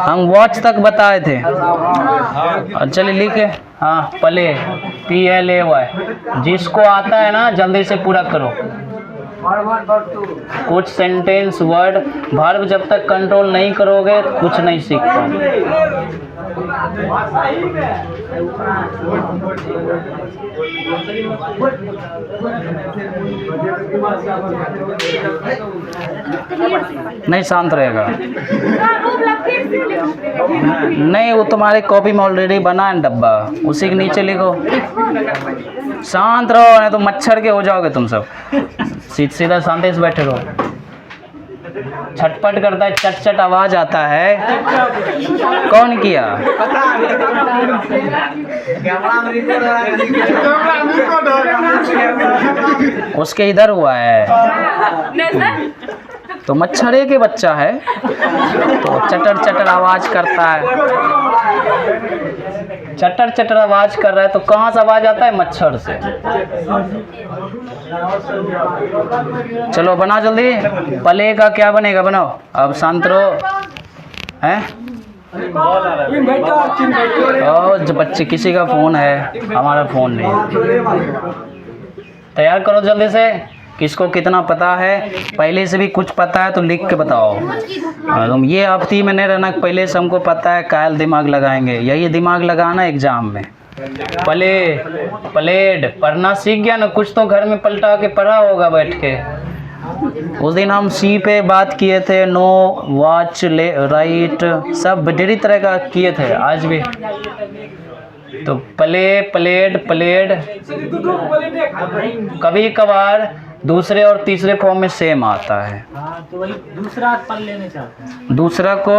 हम वॉच तक बताए थे। चलिए लिखे। हाँ प्ले, PLAY। जिसको आता है ना जल्दी से पूरा करो। कुछ सेंटेंस वर्ड वर्ब जब तक कंट्रोल नहीं करोगे तो कुछ नहीं सीख पाओगे। नहीं शांत रहेगा। नहीं वो तुम्हारे कॉपी में ऑलरेडी बना है डब्बा, उसी के नीचे लिखो। शांत रहो नहीं तो मच्छर के हो जाओगे तुम सब। सीधा शांति से बैठे रहो। छटपट करता है, चट चट आवाज आता है। कौन किया? उसके इधर हुआ है तो मच्छरे के बच्चा है तो चटर चटर आवाज करता है। चटर चटर आवाज कर रहा है तो कहाँ से आवाज आता है? मच्छर से। चलो बना जल्दी। पले का क्या बनेगा? बनाओ। अब शांत रहो। हैं? जो बच्चे किसी का फोन है, हमारा फोन नहीं। तैयार करो जल्दी से। किसको कितना पता है? पहले से भी कुछ पता है तो लिख के बताओ। तुम ये हफ्ती में नहीं रहना पहले से हमको पता है, कायल दिमाग लगाएंगे। यही दिमाग लगाना एग्जाम में। प्ले, प्लेड पढ़ना सीख गया ना? कुछ तो घर में पलटा के पढ़ा होगा बैठ के। उस दिन हम सी पे बात किए थे, नो, वॉच, राइट, सब ढेरी तरह का किए थे। आज भी तो प्ले, प्लेड, प्लेड कभी कभार दूसरे और तीसरे फॉर्म में सेम आता है। तो वही दूसरा पढ़ लेने चाहते हैं। दूसरा को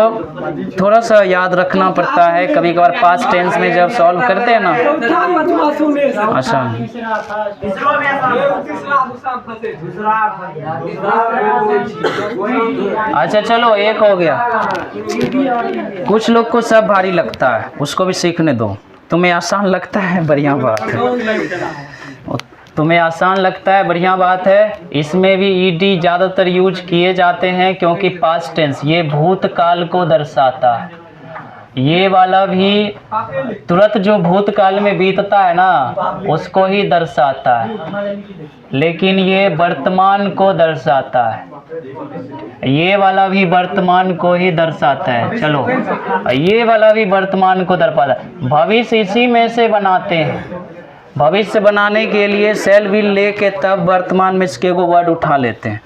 थोड़ा सा याद रखना पड़ता है। कभी कभार पास्ट टेंस में जब सॉल्व करते हैं ना। अच्छा अच्छा चलो एक हो गया। कुछ लोग को सब भारी लगता है, उसको भी सीखने दो। तुम्हें आसान लगता है, बढ़िया बात है। तुम्हें आसान लगता है, बढ़िया बात है। इसमें भी ईडी ज़्यादातर यूज किए जाते हैं क्योंकि पास्ट टेंस ये भूतकाल को दर्शाता है। ये वाला भी तुरंत जो भूतकाल में बीतता है ना उसको ही दर्शाता है, लेकिन ये वर्तमान को दर्शाता है। ये वाला भी वर्तमान को ही दर्शाता है। चलो ये वाला भी वर्तमान को दर्शाता है। भविष्य इसी में से बनाते हैं। भविष्य बनाने के लिए सेल विल लेके तब वर्तमान में इसके को वर्ड उठा लेते हैं।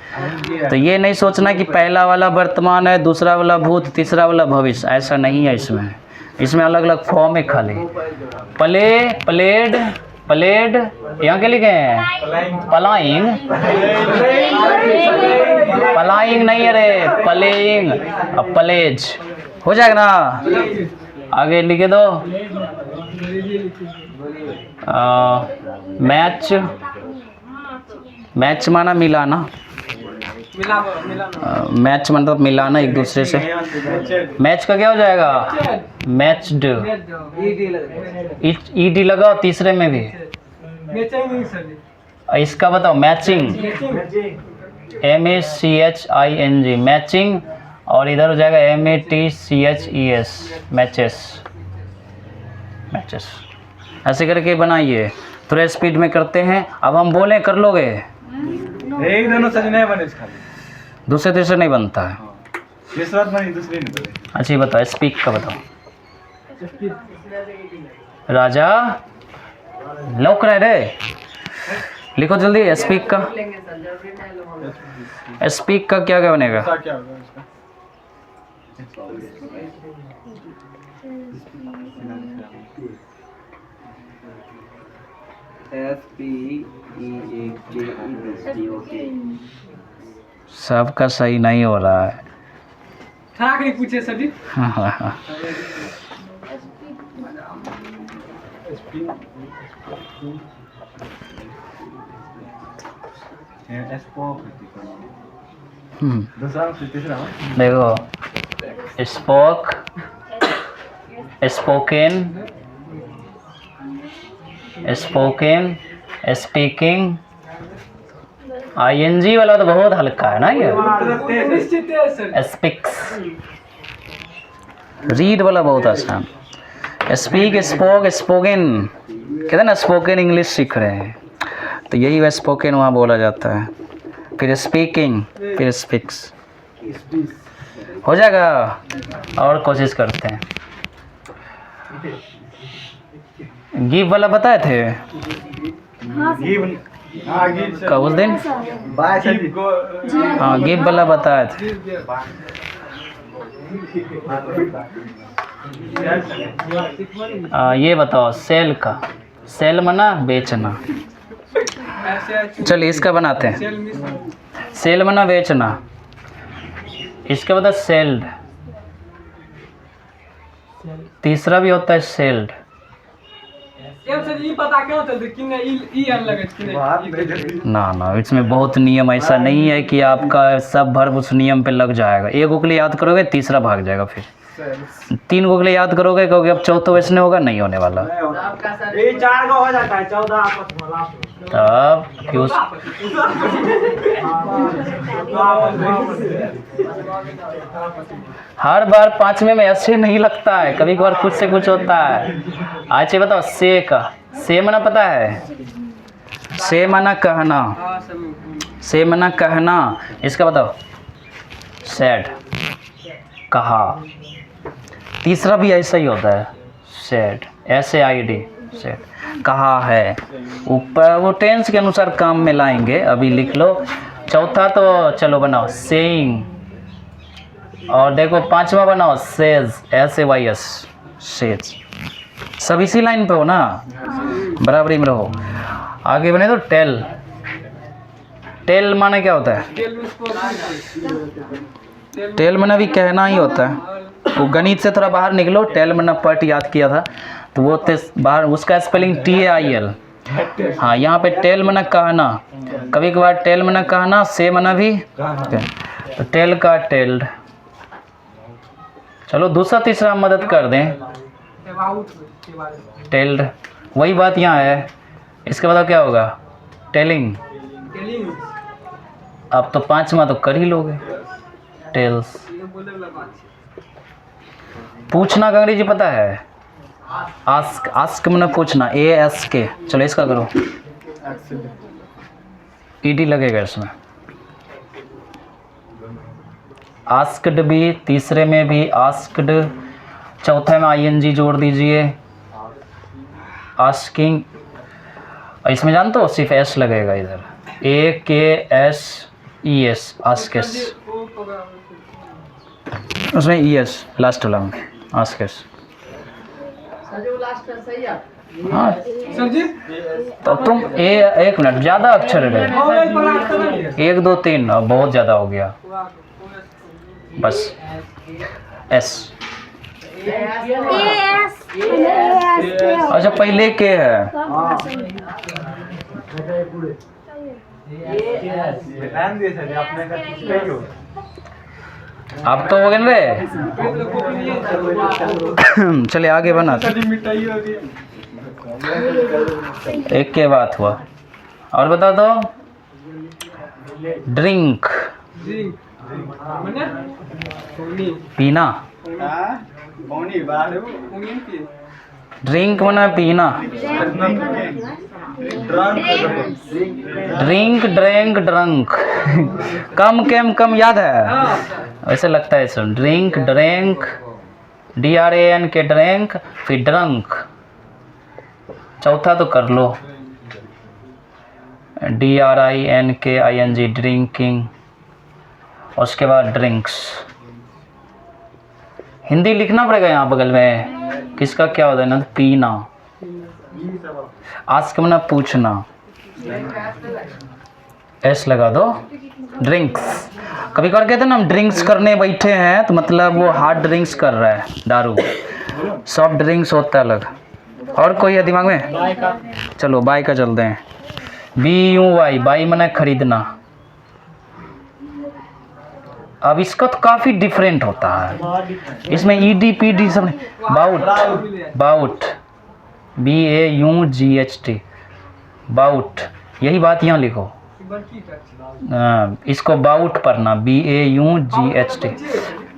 तो ये नहीं सोचना कि पहला वाला वर्तमान है, दूसरा वाला भूत, तीसरा वाला भविष्य। ऐसा नहीं है। इसमें अलग अलग फॉर्म है खाली। प्ले, प्लेड, प्लेड यहाँ के लिखे हैं। पलाइंग, पलाइंग नहीं, अरे प्लेइंग, प्लेज हो जाएगा ना। आगे लिखे दो। मैच, मैच माना मिलाना। मैच मतलब मिलाना एक दूसरे से। मैच का क्या हो जाएगा? मैच्ड। ईडी लगाओ तीसरे में भी। इसका बताओ। Matching, MACHING, matching. और इधर हो जाएगा MATCHES, मैचेस, मैचेस। ऐसे करके बनाइए। थोड़ा स्पीड में करते हैं। अब हम बोलें, कर लोगे? एक दोनों सच नहीं बने इसका। दूसरे तीसरे नहीं बनता है। तीसरा बनी, दूसरी नहीं बनी। अच्छा ये बताओ, स्पीक का बताओ। राजा लौक रहे रे, लिखो जल्दी। स्पीक का, स्पीक का क्या क्या बनेगा? क्या होगा इसका? सबका सही नहीं हो रहा है। पूछे सभी। देखो, spoke, spoken, spoken, speaking. ING वाला तो बहुत हल्का है ना ये। स्पीक्स, रीड वाला बहुत आसान। स्पीक, स्पोक, स्पोकन, कहते हैं ना स्पोकन इंग्लिश सीख रहे हैं, तो यही वह स्पोकन वहाँ बोला जाता है। फिर स्पीकिंग, फिर स्पीक्स। हो जाएगा, और कोशिश करते हैं। गिव वाला बताए थे कब उस दिन? हाँ, गिव वाला बताए थे। ये बताओ सेल का, सेल मना बेचना। चलिए इसका बनाते हैं। सेल मना बेचना, इसके बाद सेल्ड, तीसरा भी होता है सेल्ड। ना इसमें बहुत नियम, ऐसा नहीं है कि आपका सब वर्ब उस नियम पे लग जाएगा। एक को के लिए याद करोगे, तीसरा भाग जाएगा। फिर 3 को के लिए याद करोगे, क्योंकि अब चौथा वैसे नहीं होगा, नहीं होने वाला। 4 हो जाता है, 14 आपस में। तब क्यों हर बार 5वें में ऐसे नहीं लगता है, कभी कभार कुछ से कुछ होता है। आज ये बताओ से का, से मना पता है? से मना कहना, से मना कहना। इसका बताओ सैड, कहा। तीसरा भी ऐसा ही होता है, सैड, SAID, सैड, कहा है। ऊपर वो टेंस के अनुसार काम में लाएंगे, अभी लिख लो। चौथा तो चलो बनाओ सेइंग, और देखो 5वां बनाओ सेज, SAYS, सेज। सब इसी लाइन पे हो ना, बराबरी में रहो। आगे बने तो टेल, टेल माने क्या होता है? टेल मना भी कहना ही होता है। वो गणित से थोड़ा बाहर निकलो, टेल मना पट याद किया था तो वो बाहर, उसका स्पेलिंग TAIL। हाँ, यहाँ पे टेल मना कहना, कभी कभार टेल मना कहना, से मना भी तो टेल का टेल्ड। चलो दूसरा तीसरा मदद कर दें, टेल्ड, वही बात यहाँ है। इसके बाद क्या होगा? टेलिंग। अब तो 5वां तो कर ही लोगे, टेल्स। पूछना का अंग्रेजी पता है? आस्क, आस्क मैंने पूछना, ASK। चलो इसका करो, ED लगेगा इसमें। आस्क्ड भी, तीसरे में भी आस्क्ड, चौथे में ING जोड़ दीजिए, आस्किंग। इसमें जानते हो सिर्फ S लगेगा इधर, AKSES, आस्केस। उसमें ES लास्ट वाला में, आस्केस। हाँ तो तुम एक मिनट, ज़्यादा अक्षर है, 1 2 3, बहुत ज़्यादा हो गया, बस S। अच्छा पहले के है, अब तो हो गए रे। चलिए आगे बना, एक के बात हुआ, और बता दो। ड्रिंक, पीना, ड्रिंक मना पीना। Drink, drank, drunk. Come came come याद है, वैसे लगता है सुन। ड्रिंक, ड्रैंक, DRANK ड्रैंक, फिर ड्रंक। चौथा तो कर लो, DRINKING, ड्रिंकिंग, और उसके बाद ड्रिंक्स। हिंदी लिखना पड़ेगा यहाँ बगल में, किसका क्या होता है ना, पीना। आस्क मना पूछना, S लगा दो। ड्रिंक्स, कभी कभार कहते हैं ना हम ड्रिंक्स करने बैठे हैं, तो मतलब वो हार्ड ड्रिंक्स कर रहा है, दारू। सॉफ्ट ड्रिंक्स होता है अलग। और कोई है दिमाग में? चलो बाय का चलते हैं। BUY, बाई मना खरीदना। अब इसका तो काफ़ी डिफरेंट होता है, इसमें ED PD सब नहीं। Bought, bought, BAUGHT, bought. यही बात यहाँ लिखो, इसको बाउट पढ़ना, BAUGHT।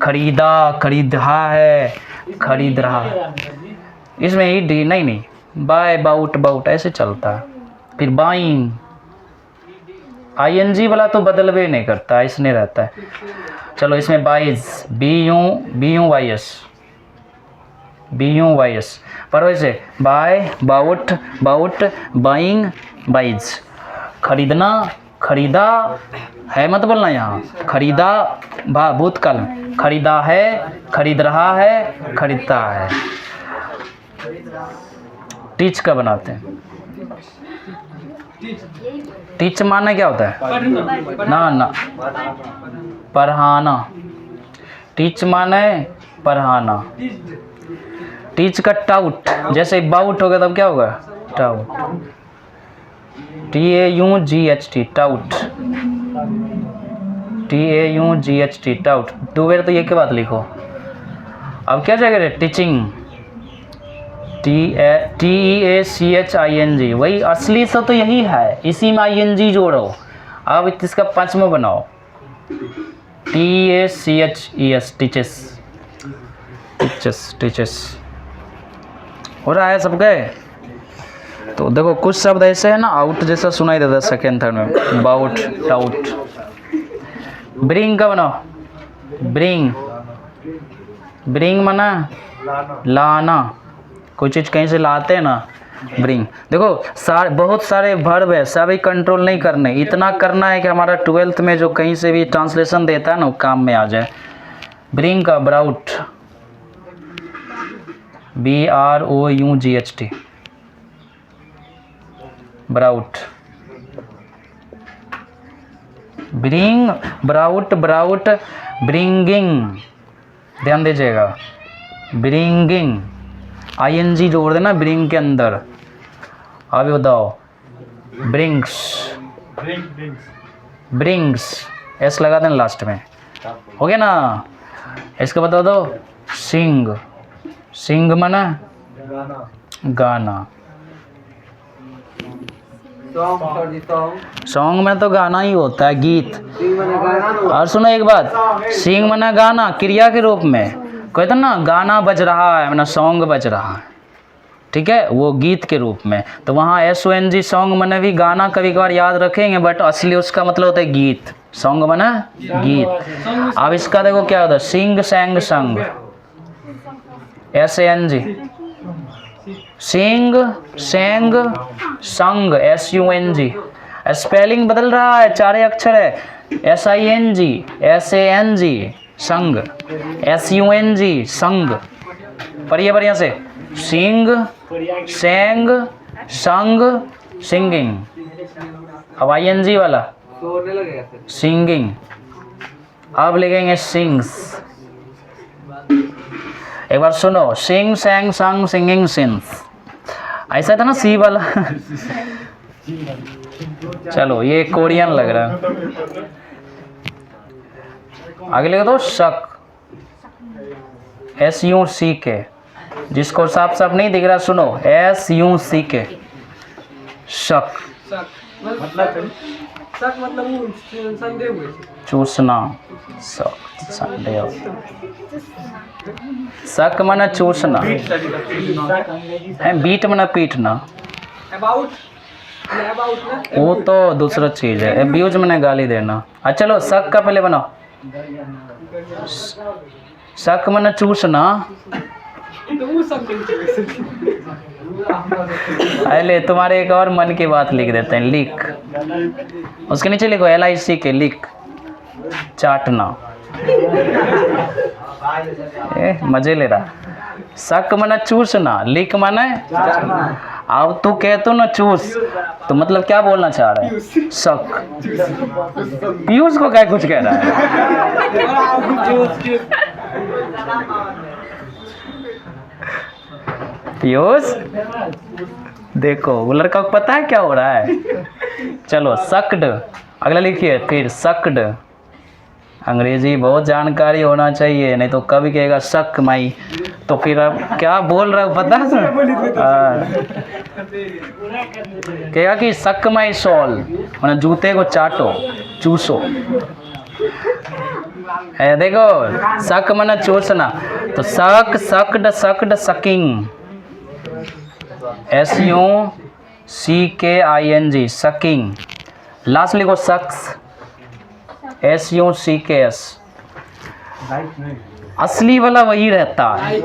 खरीदा, खरीदा है, खरीद रहा है। इसमें ही डी नहीं, बाय बाउट बाउट ऐसे चलता है। फिर बाइंग, आईएनजी वाला तो बदलवे नहीं करता, इसने रहता है। चलो इसमें बाइज, BUYS पर वैसे buy bought bought buying buys. खरीदना, खरीदा है मत बोलना यहाँ, खरीदा भूतकाल में, खरीदा है, खरीद रहा है, खरीदता है। टीच का बनाते हैं। टीच माना क्या होता है? ना पढ़ाना। टीच माने पढ़ाना। टीच का टाउट, जैसे बाउट हो गया तब क्या होगा? Taut, TAUGHT taut, TAUGHT taut. दो बार तो ये के बाद लिखो। अब क्या जाएगा? टीचिंग, TEACHING, वही असली से तो यही है, इसी में ING जोड़ो। अब इसका पांचवा बनाओ, TACHES टीचेस। हो रहा है सब गए? तो देखो कुछ शब्द ऐसे है ना, आउट जैसा सुनाई देता है सेकेंड थर्ड में, बाउट टाउट। ब्रिंग का बनाओ, ब्रिंग माना लाना, कोई चीज़ कहीं से लाते हैं ना, ब्रिंग। देखो बहुत सारे वर्ब है, सभी कंट्रोल नहीं करने, इतना करना है कि हमारा 12th में जो कहीं से भी ट्रांसलेशन देता है ना वो काम में आ जाए। ब्रिंग का brought, BROUGHT brought. Bring, brought, bringing, ध्यान दीजिएगा, ब्रिंगिंग, ING जोड़ देना ब्रिंग के अंदर। अभी बताओ, ब्रिंग्स, S लगा देना लास्ट में, हो गया ना? इसका बता दो, सिंग माना गाना। सॉन्ग में तो गाना ही होता है, गीत। और सुनो एक बात, सिंग माना गाना क्रिया के रूप में, कहते ना गाना बज रहा है, माना सॉन्ग बज रहा है, ठीक है, वो गीत के रूप में। तो वहाँ SONG सॉन्ग माने भी गाना कभी कभार याद रखेंगे, बट असली उसका मतलब होता है गीत। सॉन्ग माना गीत। अब इसका देखो क्या होता है, सिंग सैंग संग, SANG, सिंग सैंग संग, SUNG। स्पेलिंग बदल रहा है, 4 अक्षर है, SING, SANG संग, SUNG संग। पढ़िए बढ़िया से, सिंग सैंग संग, सिंगिंग। अब ING वाला सिंगिंग, अब लिखेंगे सिंग्स। एक बार सुनो, सिंग सैंग संग सिंगिंग सिंस, ऐसा था ना सी वाला। चलो ये कोरियन लग रहा है। आगे लिख दो शक, SUCK, जिसको साफ साफ नहीं दिख रहा सुनो, SUCK, शक। चूसना, संदेह। शक माना चूसना है, बीट माना पीटना, वो तो दूसरा चीज है। अब्यूज माने गाली देना। अच्छा चलो शक का पहले बनाओ, शक माना चूसना। अरे तुम्हारे एक और मन की बात लिख देते हैं, लिख, उसके नीचे लिखो LICK, लिख, चाटना। मजे ले रहा। शक माना चूसना, लिख माना। अब तू कहतो ना चूस, तो मतलब क्या बोलना चाह रहा है? शक। पीयूष को क्या कुछ कह रहा है? पीयूष देखो, वो लड़का को पता है क्या हो रहा है। चलो सक्ड, अगला लिखिए फिर सक्ड। अंग्रेजी बहुत जानकारी होना चाहिए, नहीं तो कभी कहेगा शक माई, तो फिर अब क्या बोल रहा है पता है? कहेगा कि शक माई सॉल, मतलब जूते को चाटो, चूसो। है देखो सक मना चूसना, तो सक सकड सकड सकिंग, SUCKING सकिंग। लास्ट लिखो सक्स, SUCKS। असली वाला वही रहता है।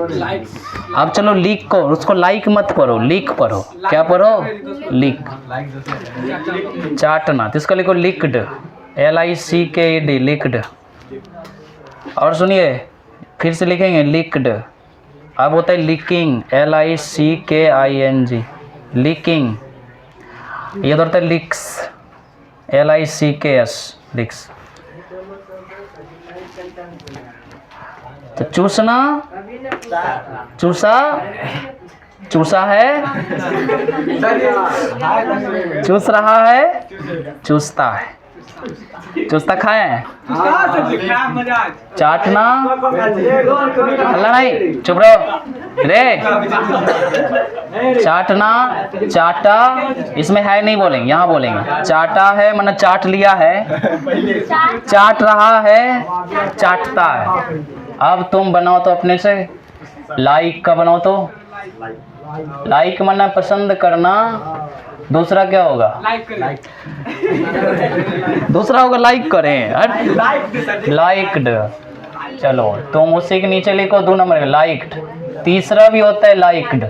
अब चलो लीक को, उसको लाइक मत पढ़ो, लीक पढ़ो। क्या पढ़ो? लीक। चाटना, तो इसका लिखो लिक्ड, LICKED लिक्ड। और सुनिए फिर से लिखेंगे लिक्ड। अब होता है लीकिंग, LICKING लीकिंग। ये होता है लिक्स, LICKS लिक्स। तो चूसना, चूसा, चूसा है, चूस रहा है, चूसता है, चूसता खाए, चाटना, हल्ला नहीं, चुप रहो रे, चाटना, चाटा, इसमें है नहीं बोलेंगे, यहाँ बोलेंगे। चाटा है मतलब चाट लिया है, चाट रहा है, चाटता है। अब तुम बनाओ तो अपने से, लाइक का बनाओ तो, लाइक माना पसंद करना, दूसरा क्या होगा? दूसरा होगा लाइक करें, लाइक्ड। चलो तुम उसी के नीचे लिखो 2 नंबर लाइक्ड। तीसरा भी होता है लाइक्ड,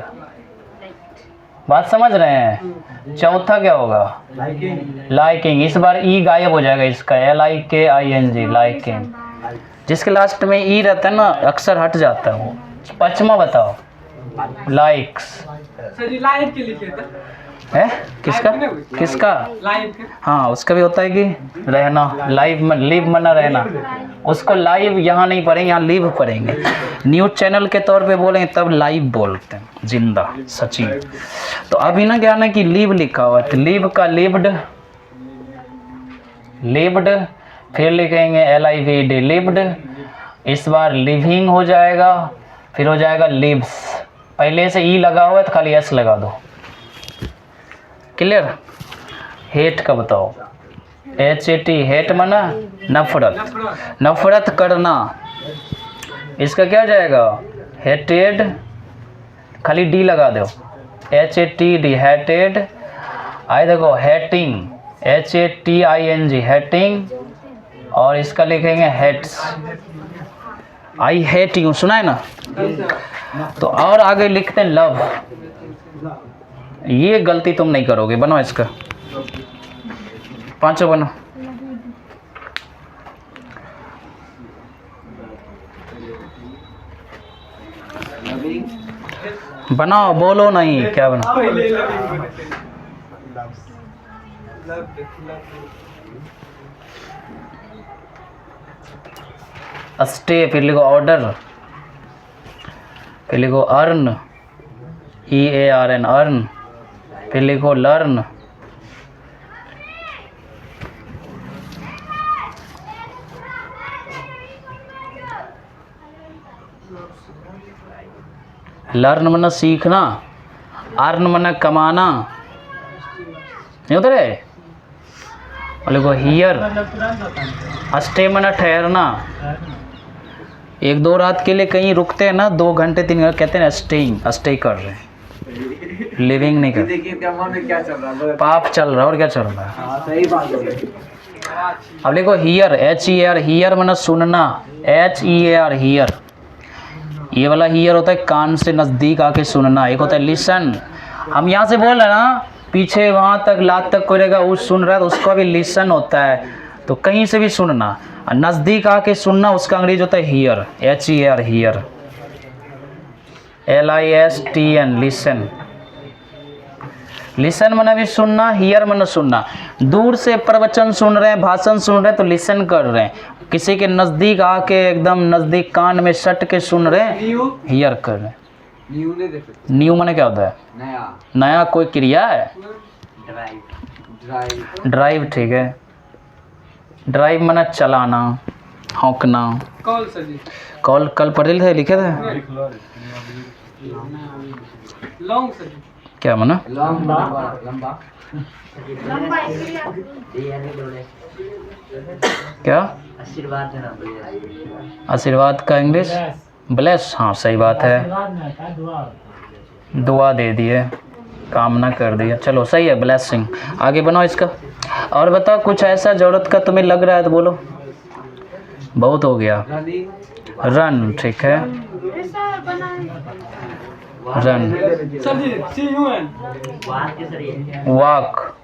बात समझ रहे हैं? चौथा क्या होगा? लाइकिंग। इस बार ई गायब हो जाएगा इसका, LIKING लाइकिंग। जिसके लास्ट में ई रहता है ना अक्सर हट जाता है वो। पांचवा बताओ, लाइक्स है किसका? किसका? हाँ उसका भी होता है कि रहना, लाइव लिव मना रहना। उसको लाइव यहाँ नहीं पढ़ेंगे, यहाँ लिव पढ़ेंगे। न्यूज़ चैनल के तौर पे बोलेंगे तब लाइव बोलते हैं, जिंदा, सचिन। तो अभी ना क्या ना कि लिव लिखा हुआ है, तो लिव का लिव्ड, लिव्ड, फिर लिखेंगे LIVD लिव्ड। इस बार लिविंग हो जाएगा, फिर हो जाएगा लिव्स। पहले से ई लगा हुआ है तो खाली एस लगा दो। क्लियर? हेट का बताओ, HAT हेट माना नफरत, नफरत करना। इसका क्या जाएगा? हेटेड, खाली डी लगा दो, HATD हेटेड। आई देखो हेटिंग, HATING हेटिंग। और इसका लिखेंगे हेट्स, आई हेट यू, सुना है ना? तो और आगे लिखते हैं लव। ये गलती तुम नहीं करोगे, बनो इसका, पांचों बनो। बनाओ, बोलो नहीं क्या बनाओ। स्टे, फिर लिखो ऑर्डर, फिर लिखो अर्न, EARN अर्न, फिर लिखो लर्न, लर्न मना सीखना, अर्न मना कमाना, नहीं होता रे? और लिखो हियर, स्टे मना ठहरना। 1-2 रात के लिए कहीं रुकते हैं ना, 2 घंटे 3 घंटे, कहते हैं स्टेइंग, स्टे कर रहे हैं, लिविंग नहीं कर। देखिए क्या मन में क्या चल रहा है, पाप चल रहा है और क्या चल रहा है? सही बात है। अब देखो हियर, HER, हियर मतलब सुनना, HEAR हियर। ये वाला हियर होता है कान से नज़दीक आके सुनना। एक होता है लिसन, हम यहाँ से बोल रहे हैं ना, पीछे वहाँ तक लात तक कोई रहेगा वो सुन रहा है तो उसका भी लिसन होता है। तो कहीं से भी सुनना, नज़दीक आके सुनना, उसका अंग्रेज होता है here, HER here, LISTN listen. Listen मना भी सुनना, हियर मना सुनना। दूर से प्रवचन सुन रहे हैं, भाषण सुन रहे हैं तो लिसन कर रहे हैं। किसी के नज़दीक आके एकदम नज़दीक कान में सट के सुन रहे हैं, हियर कर रहे हैं। न्यू मने क्या होता है? नया, नया कोई क्रिया है? ड्राइव, ड्राइव, ठीक है। ड्राइव मना चलाना, हौंकना। कॉल सर जी। कॉल कल पढ़े थे, लिखे थे लॉन्ग सर जी। क्या मना? लंबा लंबा क्या आशीर्वाद है आशीर्वाद का इंग्लिश? ब्लेस। हाँ सही बात है, दुआ दे दिए, कामना कर दिया। चलो सही है, ब्लेसिंग। आगे बनाओ इसका। और बताओ कुछ ऐसा ज़रूरत का तुम्हें लग रहा है तो बोलो। बहुत हो गया। रन, ठीक है, run. Sir ji CUN walk,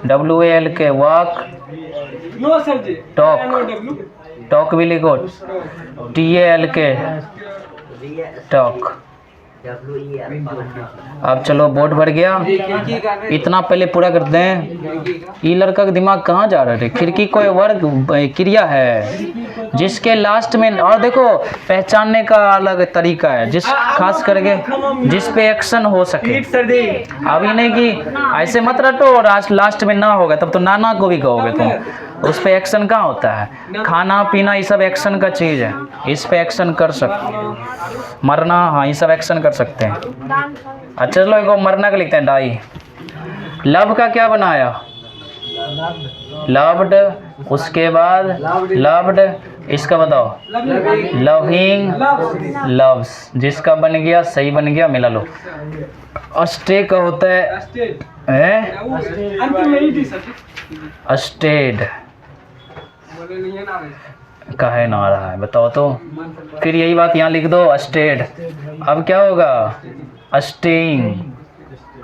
WALK, walk. No sir ji. Talk, NOW talk भी लिखो, TALK, टॉक। अब चलो बोर्ड भर गया, इतना पहले पूरा करते हैं। ये लड़का का दिमाग कहाँ जा रहा है? खिड़की कोई वर्ग क्रिया है जिसके लास्ट में, और देखो पहचानने का अलग तरीका है, जिस खास करके जिस पे एक्शन हो सके। अब ये नहीं कि ऐसे मत रटो और लास्ट में ना होगा, तब तो नाना को भी कहोगे तुम। उस पे एक्शन कहाँ होता है? खाना पीना ये सब एक्शन का चीज़ है, इस पे एक्शन कर सकते। मरना, हाँ ये सब एक्शन कर सकते हैं। अच्छा चलो एक मरना का लिखते हैं, डाई। लव का क्या बनाया? लव्ड, उसके बाद लव्ड, इसका बताओ। लविंग, लव्स, जिसका बन गया सही बन गया, मिला लो। अस्टे का होता है अंतिम में ही सर जी। अस्टेड बोले नहीं है ना काहे ना आ रहा है बताओ तो। फिर यही बात यहाँ लिख दो, अस्टेड। अब क्या होगा? अस्टेइंग।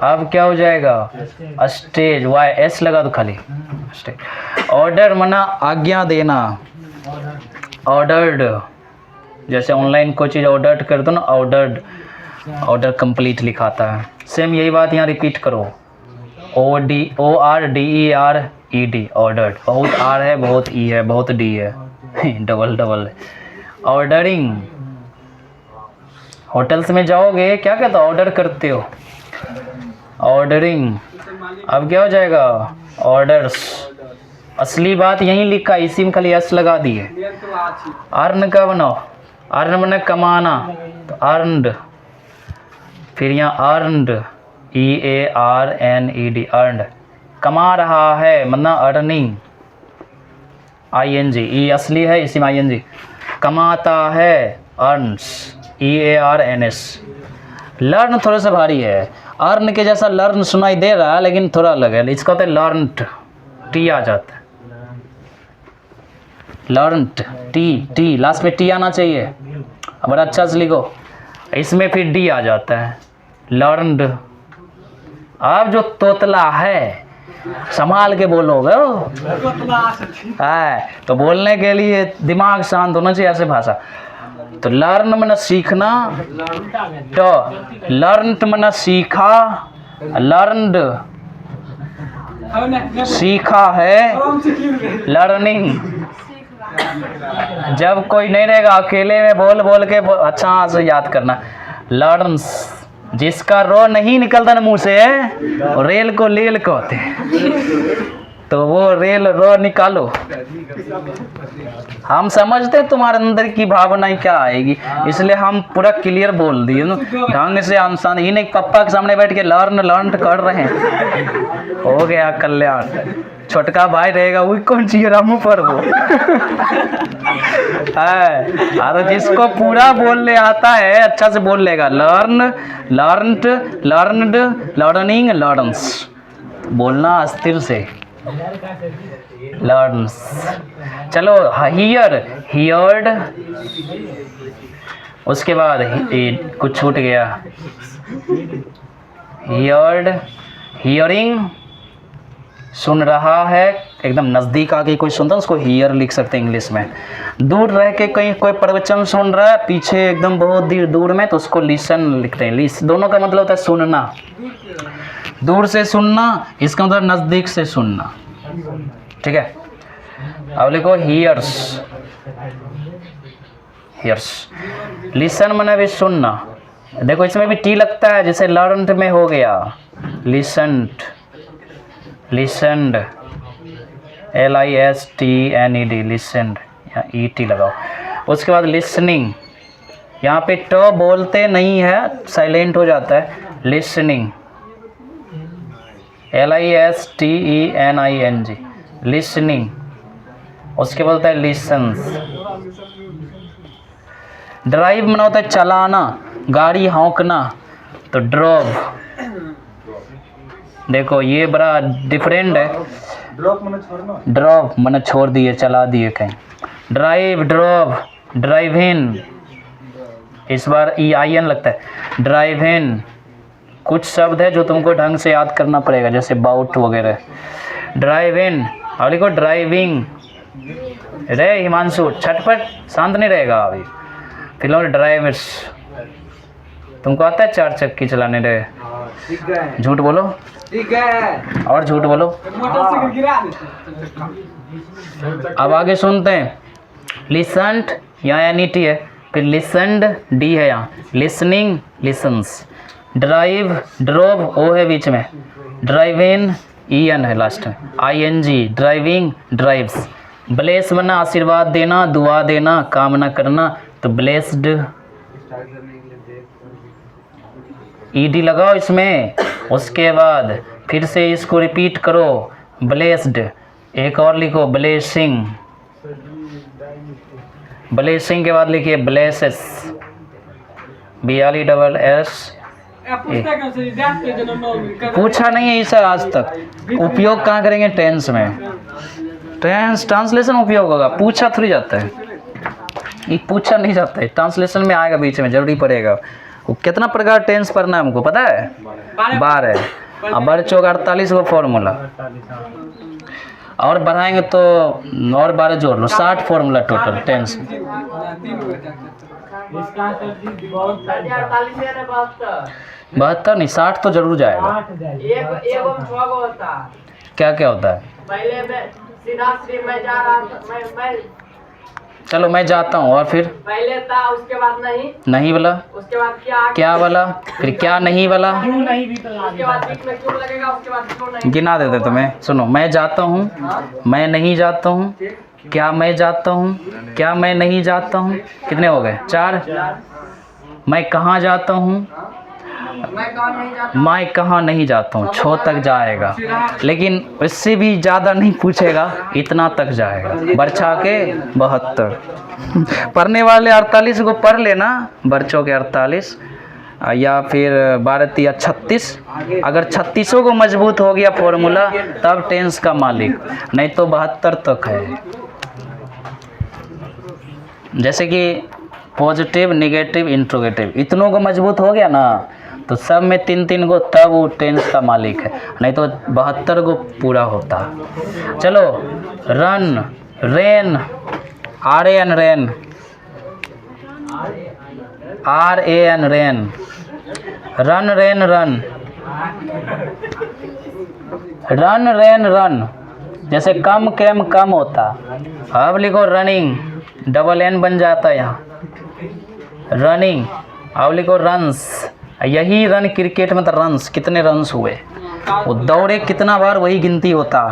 अब क्या हो जाएगा? अस्टेज, YS लगा दो खाली। ऑर्डर मना आज्ञा देना, ऑर्डर्ड। जैसे ऑनलाइन कोई चीज़ ऑर्डर कर दो ना, ऑर्डर्ड, ऑर्डर कंप्लीट लिखाता है। सेम यही बात यहाँ रिपीट करो, ORDERED, ऑर्डर्ड। बहुत R है, बहुत E है, बहुत D है, डबल डबल है। ऑर्डरिंग, होटल्स में जाओगे क्या कहते हो? ऑर्डर करते हो, ऑर्डरिंग। अब क्या हो जाएगा? ऑर्डर्स। असली बात यहीं लिखा, इसी में खाली S लगा दिए। अर्न का बनाओ, अर्न बना कमाना, तो अर्नड। फिर यहाँ अर्नड, EARNED, अर्नड। कमा रहा है मतलब अर्निंग, ING, E असली है इसी में ING। कमाता है, अर्न्स, EARNS। लर्न थोड़ा सा भारी है, अर्न के जैसा लर्न सुनाई दे रहा है लेकिन थोड़ा अलग है। इसका होता है लर्नट, T आ जाता है। लर्नट, T लास्ट में T आना चाहिए, बड़ा अच्छा से लिखो। इसमें फिर D आ जाता है, लर्नड। अब जो तोतला है संभाल के बोलोगे है, तो बोलने के लिए दिमाग शांत होना चाहिए, ऐसे भाषा। तो लर्न मना सीखना, तो लर्नड मना सीखा, लर्नड सीखा है, लर्निंग। जब कोई नहीं रहेगा अकेले में बोल बोल के अच्छा से याद करना। लर्न्स, जिसका रो नहीं निकलता ना मुंह से, रेल को लेल कहते हैं, तो वो रेल रो निकालो। हम समझते तुम्हारे अंदर की भावनाएं क्या आएगी, इसलिए हम पूरा क्लियर बोल दिए ढंग से। इंसान ही नहीं पापा के सामने बैठ के लर्न कर रहे हैं, हो गया कल्याण। छोटका भाई रहेगा वही कौन चाहिए रामू पर वो है। तो जिसको पूरा बोलने आता है अच्छा से बोल लेगा, learn, learned, learned, learning, learns. बोलना अस्थिर से, लर्न्स। चलो हियर, हियर्ड, उसके बाद कुछ छूट गया, हियर्ड, हियरिंग, सुन रहा है। एकदम नज़दीक आके कोई सुनता है उसको हियर लिख सकते हैं इंग्लिश में। दूर रह के कहीं कोई प्रवचन सुन रहा है पीछे एकदम बहुत देर दूर में, तो उसको लिसन लिखते हैं। दोनों का मतलब होता है सुनना, दूर से सुनना, इसका मतलब नज़दीक से सुनना, ठीक है। अब लिखो हियर्स, हियर्स। लिसन मने भी सुनना। देखो इसमें भी टी लगता है, जैसे लर्नड में हो गया लिसनड, लिसनड, LISTNED, लिसनड। यहाँ ET लगाओ। उसके बाद लिसनिंग, यहाँ पे ट बोलते नहीं है, साइलेंट हो जाता है। Listening, LISTENING, listening. उसके बोलता है लिसन्स। ड्राइव मना होता है चलाना, गाड़ी हाँकना, तो ड्रॉव। देखो ये बड़ा डिफरेंट है। ड्रॉप मैंने छोड़ना। ड्रॉप मैंने छोड़ दिए, चला दिए कहीं। ड्राइव, ड्रॉव, ड्राइव इन, इस बार EIN लगता है। ड्राइव इन। कुछ शब्द है जो तुमको ढंग से याद करना पड़ेगा, जैसे बाउट वगैरह। ड्राइव इन, और लिखो ड्राइविंग। रे हिमांशु, छटपट शांत नहीं रहेगा अभी। फिलहाल ड्राइवर्स, तुमको आता है 4 चक्की चलाने? रे ठीक है, झूठ बोलो, ठीक है। और झूठ बोलो। मोटरसाइकिल गिरा देते। अब आगे सुनते हैं। लिसन्ड, यहाँ NET है, फिर लिसन्ड D है यहाँ। Listening, lessons. Drive, drove, O है बीच में। ड्राइव इन, EN है लास्ट में। ING, driving, drives. ब्लेस बना आशीर्वाद देना, दुआ देना, कामना करना, तो ब्लेस्ड। ED लगाओ इसमें। उसके बाद फिर से इसको रिपीट करो, ब्लेस्ड। एक और लिखो, ब्लेसिंग। ब्लेसिंग के बाद लिखिए ब्लेसेस, BLESS। पुस्तक से जात के जन्म में पूछा नहीं है इसे आज तक। उपयोग कहाँ करेंगे? टेंस में। टेंस ट्रांसलेशन उपयोग होगा, पूछा थोड़ी जाता है, ये पूछा नहीं जाता है। ट्रांसलेशन में आएगा, बीच में जरूरी पड़ेगा। वो कितना प्रकार टेंस पढ़ना है हमको पता है? 12। अब बढ़ चौक 48 को फॉर्मूला, और बढ़ाएंगे तो और 12 जोड़ लो, 60 फॉर्मूला टोटल टेंस। 72 नहीं, 60 तो जरूर जाएगा। क्या क्या होता है? पहले मैं सीधा श्री मैं जा रहा था, मैं चलो मैं जाता हूँ, और फिर पहले था, उसके बाद नहीं, नहीं वाला, उसके बाद क्या वाला, फिर क्या नहीं वाला, उसके बाद बीच में क्यों लगेगा, उसके बाद क्यों नहीं। गिना देते तुम्हें। सुनो, मैं जाता हूँ, मैं नहीं जाता हूँ, क्या मैं जाता हूँ, क्या मैं नहीं जाता हूँ। कितने हो गए? 4। मैं कहाँ जाता हूँ, मैं कहाँ नहीं जाता हूँ, 6 तक जाएगा। लेकिन इससे भी ज़्यादा नहीं पूछेगा, इतना तक जाएगा। बरछा के 72। पढ़ने वाले 48 को पढ़ लेना, बरछों के 48, या फिर 12 या 36। अगर 36 को मजबूत हो गया फॉर्मूला, तब टेंस का मालिक, नहीं तो 72 तक है। जैसे कि पॉजिटिव, नेगेटिव, इंट्रोगेटिव, इतनों को मजबूत हो गया ना, तो सब में 3-3 को, तब वो टेंस का मालिक है, नहीं तो 72 को पूरा होता। चलो, run, rain, RAN rain, RAN rain, run rain run, run rain run. जैसे कम कैम कम होता, अब लिखो रनिंग, डबल N बन जाता है यहाँ, रनिंग। अब लिखो रन्स, यही रन क्रिकेट में तो रन्स, कितने रन्स हुए, वो दौड़े कितना बार, वही गिनती होता।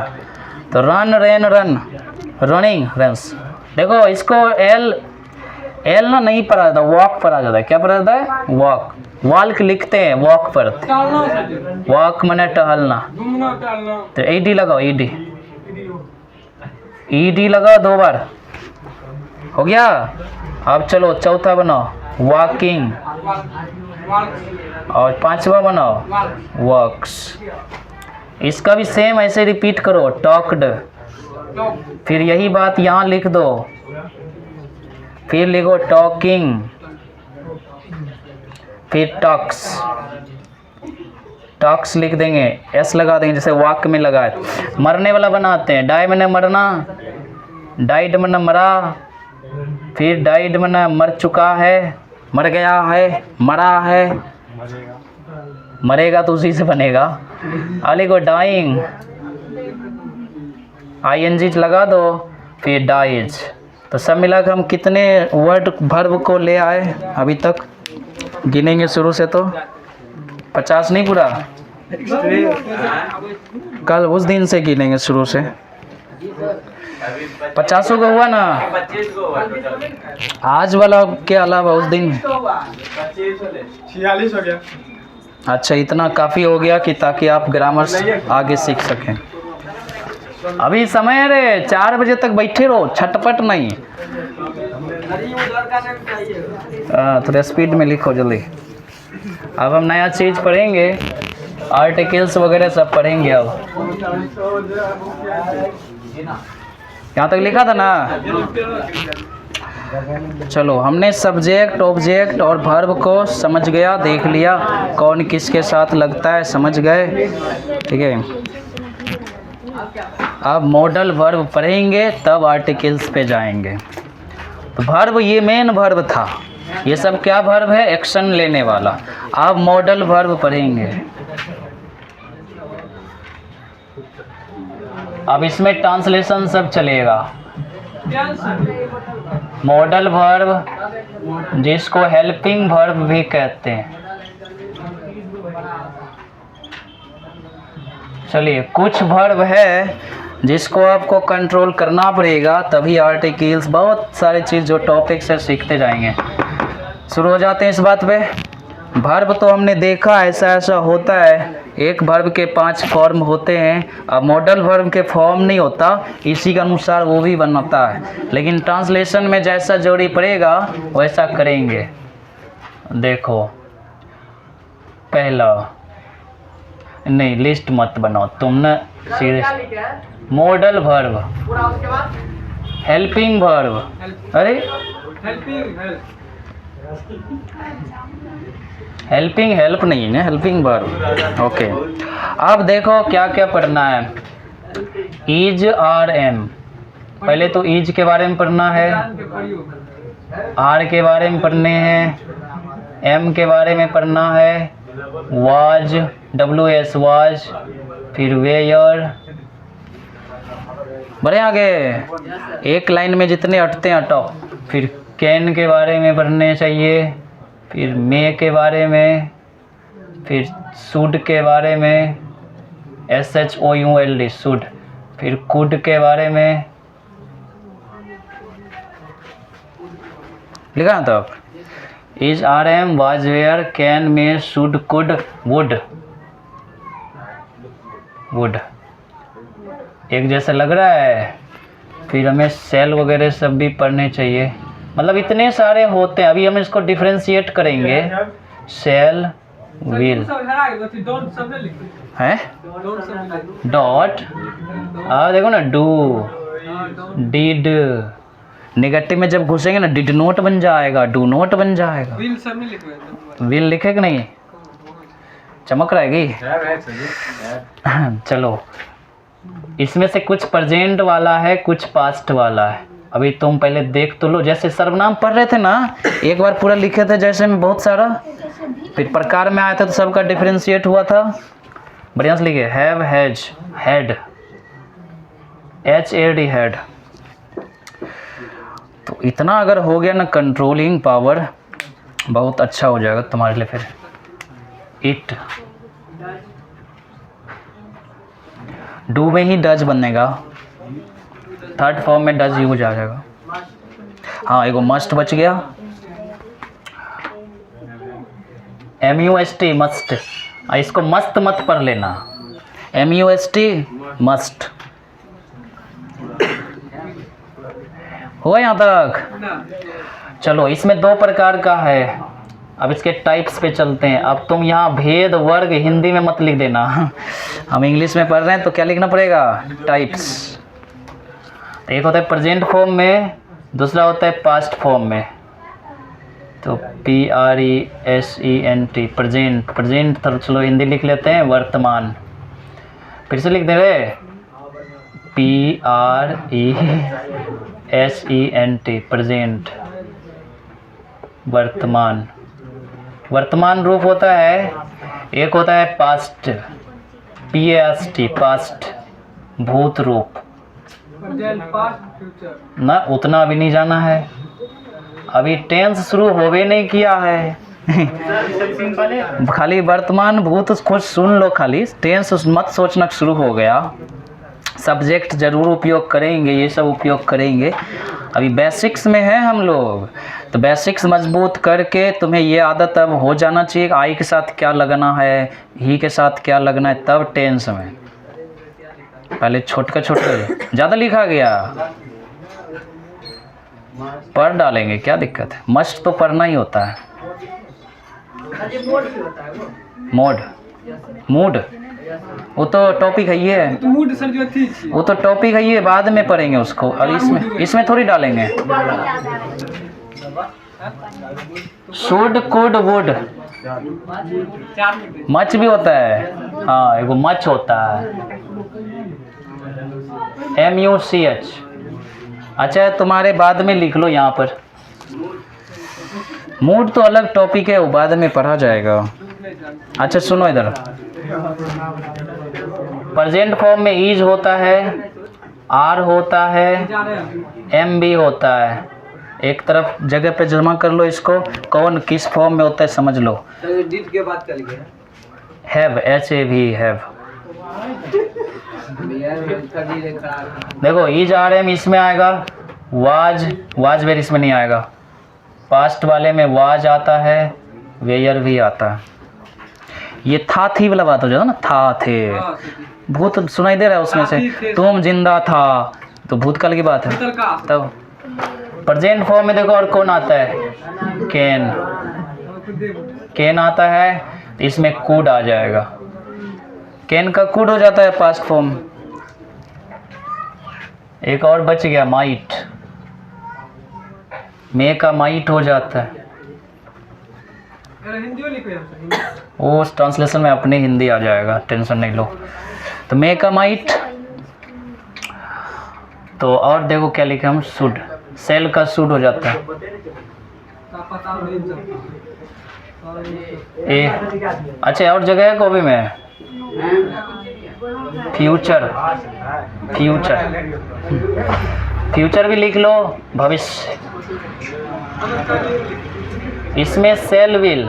तो run rain run, running runs. देखो इसको एल ना नहीं पढ़ा जाता, वॉक पढ़ा जाता है। क्या पढ़ा जाता है? वॉक। वॉक लिखते हैं, वॉक पढ़ते। टहलना सर, वॉक मैंने टहलना। घूमना टहलना। तो ED लगाओ, ED लगाओ 2 बार, हो गया। अब चलो चौथा बनाओ, वॉकिंग, और 5वां बनाओ, वॉक्स। इसका भी सेम ऐसे रिपीट करो, टॉक्ड। फिर यही बात यहाँ लिख दो, फिर लिखो टॉकिंग, फिर टॉक्स। टॉक्स लिख देंगे, S लगा देंगे, जैसे वॉक में लगा है। मरने वाला बनाते हैं, डाई मैंने मरना, डाइड मैंने मरा, फिर डाइड मैंने मर चुका है, मर गया है, मरा है, मरेगा तो उसी से बनेगा। अली को डाइंग, ING लगा दो, फिर डाइज। तो सब मिलाकर हम कितने वर्ड वर्ब को ले आए अभी तक? गिनेंगे शुरू से तो 50 नहीं पूरा, कल उस दिन से गिनेंगे शुरू से। 50 का हुआ ना? 25 को हुआ टोटल। आज वाला के अलावा उस दिन? 46 हो गया। अच्छा, इतना काफ़ी हो गया कि ताकि आप ग्रामर आगे सीख सकें। अभी समय रे, 4 बजे तक बैठे रहो, छटपट नहीं। थोड़ा स्पीड में लिखो जल्दी। अब हम नया चीज़ पढ़ेंगे, आर्टिकल्स वगैरह सब पढ़ेंगे। अब यहाँ तक लिखा था ना? चलो, हमने सब्जेक्ट, ऑब्जेक्ट और वर्ब को समझ गया, देख लिया कौन किसके साथ लगता है, समझ गए। ठीक है, अब मॉडल वर्ब पढ़ेंगे तब आर्टिकल्स पे जाएंगे। तो वर्ब, ये मेन वर्ब था, ये सब क्या वर्ब है? एक्शन लेने वाला। अब मॉडल वर्ब पढ़ेंगे। अब इसमें ट्रांसलेशन सब चलेगा। मॉडल वर्ब जिसको हेल्पिंग वर्ब भी कहते हैं। चलिए, कुछ वर्ब है जिसको आपको कंट्रोल करना पड़ेगा, तभी आर्टिकल्स, बहुत सारे चीज़ जो टॉपिक से सीखते जाएंगे। शुरू हो जाते हैं इस बात पे। वर्ब तो हमने देखा ऐसा ऐसा होता है, एक वर्ब के 5 फॉर्म होते हैं। अब मॉडल वर्ब के फॉर्म नहीं होता, इसी के अनुसार वो भी बनता है, लेकिन ट्रांसलेशन में जैसा जोड़ी पड़ेगा वैसा करेंगे। देखो, पहला, नहीं लिस्ट मत बनाओ तुमने, सीरियस। मॉडल वर्ब, पूरा उसके बाद हेल्पिंग वर्ब, अरे हेल्पिंग हेल्प नहीं है ना, हेल्पिंग वर्ब। ओके, अब देखो क्या क्या पढ़ना है। इज आर एम, पहले तो इज के बारे में पढ़ना है, आर के बारे में पढ़ने हैं, एम के बारे में पढ़ना है, वाज, WS वाज, फिर वेयर। बढ़े आगे, एक लाइन में जितने अटते हैं अटो। फिर कैन के बारे में पढ़ने चाहिए, फिर मे के बारे में, फिर शुड के बारे में, SHOULD शुड, फिर कुड के बारे में लिखा ना। तब is, are am, was, were, can, may, should, could, would. Would एक जैसा लग रहा है। फिर हमें सेल वगैरह सब भी पढ़ने चाहिए, मतलब इतने सारे होते हैं। अभी हम इसको डिफ्रेंशिएट करेंगे। सेल, विल है, डॉट, और देखो ना, डू, डिड। नेगेटिव में जब घुसेंगे ना, डिड नोट बन जाएगा, डू नोट बन जाएगा। विल लिखे कि नहीं? चमक रहेगी। चलो, इसमें से कुछ प्रेजेंट वाला है, कुछ पास्ट वाला है। अभी तुम पहले देख तो लो, जैसे सर्वनाम पढ़ रहे थे ना, एक बार पूरा लिखे थे जैसे में बहुत सारा, फिर प्रकार में आया था तो सबका डिफरेंशिएट हुआ था। बढ़िया से लिखे, have, has, had, HAD, had. तो इतना अगर हो गया ना कंट्रोलिंग पावर, बहुत अच्छा हो जाएगा तुम्हारे लिए। फिर इट, डू में ही डज बनेगा, थर्ड फॉर्म में डज यूज आ जाएगा। हाँ, एगो मस्ट बच गया, MUST, मस्ट। इसको मस्त मत पढ़ लेना, MUST, मस्ट। हुआ यहाँ तक? चलो, इसमें 2 प्रकार का है। अब इसके टाइप्स पे चलते हैं। अब तुम यहाँ भेद, वर्ग हिंदी में मत लिख देना, हम इंग्लिश में पढ़ रहे हैं तो क्या लिखना पड़ेगा? टाइप्स। एक होता है प्रेजेंट फॉर्म में, दूसरा होता है पास्ट फॉर्म में। तो PRESENT, प्रेजेंट। प्रेजेंट तो चलो हिंदी लिख लेते हैं, वर्तमान। फिर से लिख दे रहे, PRESENT, प्रेजेंट, वर्तमान। वर्तमान रूप होता है, एक होता है पास्ट, PAST, पास्ट, भूत रूप ना, उतना अभी नहीं जाना है, अभी टेंस शुरू होवे नहीं किया है। खाली वर्तमान भूत खुद सुन लो, खाली टेंस मत सोचना शुरू हो गया। सब्जेक्ट ज़रूर उपयोग करेंगे, ये सब उपयोग करेंगे। अभी बेसिक्स में है हम लोग, तो बेसिक्स मजबूत करके तुम्हें ये आदत अब हो जाना चाहिए आई के साथ क्या लगना है, ही के साथ क्या लगना है, तब टेंस में। पहले छोटका छोटका ज़्यादा लिखा गया, पढ़ डालेंगे, क्या दिक्कत है। मस्ट तो पढ़ना ही होता है। मोड मूड वो तो टॉपिक है, ये है तो मूड सर जो थी वो तो टॉपिक है, ये बाद में पढ़ेंगे उसको। और इसमें थोड़ी डालेंगे। Should could would 4 minute much भी होता है, हाँ एगो मच होता है, MUCH। अच्छा तुम्हारे बाद में लिख लो यहाँ पर। मूड तो अलग टॉपिक है, वो बाद में पढ़ा जाएगा। अच्छा सुनो इधर, प्रेजेंट फॉर्म में इज होता है, आर होता है, जा रहे हैं। एम भी होता है। एक तरफ जगह पे जमा कर लो इसको, कौन किस फॉर्म में होता है समझ लो। डिट के बात करेंगे हैव, HAV हैव। देखो इज आर एम इसमें आएगा, वाज वेर इसमें नहीं आएगा। पास्ट वाले में वाज आता है, वेयर भी आता है। ये था थी वाला बात हो जाता ना, था थे, हाँ, भूत सुनाई दे रहा है उसमें से, तुम जिंदा था, तो भूतकाल की बात है। उतर का तब प्रेजेंट फॉर्म में देखो और कौन आता है, कैन। कैन आता है, तो इसमें कुड आ जाएगा। कैन का कुड हो जाता है पास्ट फॉर्म। एक और बच गया, माइट। मे का माइट हो जाता है। हिंदी में लिखो यार। वो उस ट्रांसलेशन में अपनी हिंदी आ जाएगा, टेंशन नहीं लो। तो मे का माइट, तो और देखो क्या लिखे हम, शुड। सेल का शुड हो जाता है। पता नहीं ए अच्छा और जगह है कॉपी में, फ्यूचर। फ्यूचर भी लिख लो, भविष्य। इसमें सेल विल।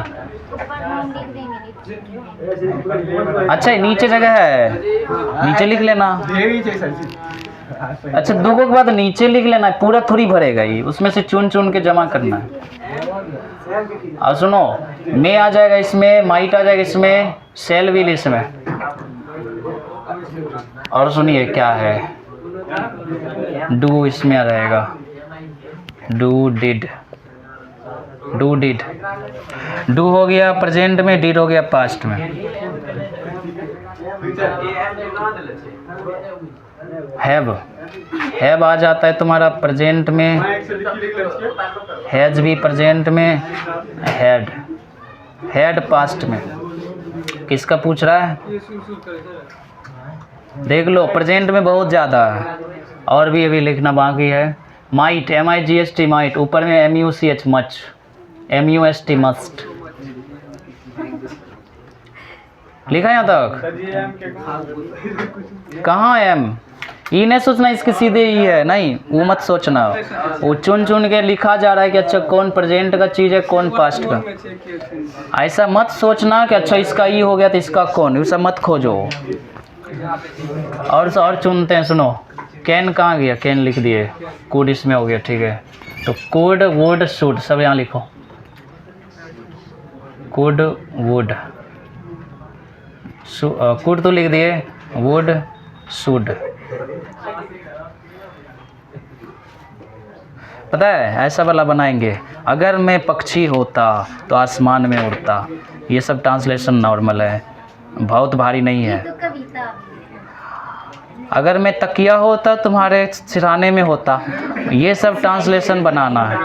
अच्छा नीचे जगह है, नीचे लिख लेना। अच्छा दो के बाद नीचे लिख लेना है, पूरा थोड़ी भरेगा ये, उसमें से चुन चुन के जमा करना है। और सुनो, मे आ जाएगा इसमें, माइट आ जाएगा इसमें, सेल विल इसमें। और सुनिए क्या है, डू इसमें आ रहेगा, do did. Do did, do हो गया प्रेजेंट में, डिड हो गया पास्ट में। हैव आ जाता है तुम्हारा प्रेजेंट में, हैज भी प्रेजेंट में, हैड पास्ट में। किसका पूछ रहा है, ये सुन करे सर। देख लो प्रेजेंट में बहुत ज़्यादा है, और भी अभी लिखना बाकी है। माइट, MIGHT माइट, ऊपर में MUCH मच, MUST मस्ट। लिखा यहाँ तक, कहाँ एम, ये नहीं सोचना इसके सीधे ही है, नहीं वो मत सोचना। वो चुन चुन के लिखा जा रहा है कि अच्छा कौन प्रेजेंट का चीज़ है कौन पास्ट का। ऐसा मत सोचना कि अच्छा इसका ई हो गया तो इसका कौन, ये सब मत खोजो। और चुनते हैं, सुनो कैन कहाँ गया, कैन लिख दिए, कुड इसमें हो गया, ठीक है। तो कुड वुड शुड सब यहाँ लिखो, कुड वुड, कुड तो लिख दिए, वुड शुड। पता है ऐसा वाला बनाएंगे, अगर मैं पक्षी होता तो आसमान में उड़ता। ये सब ट्रांसलेशन नॉर्मल है, बहुत भारी नहीं है। अगर मैं तकिया होता तुम्हारे सिरहाने में होता, ये सब ट्रांसलेशन बनाना है।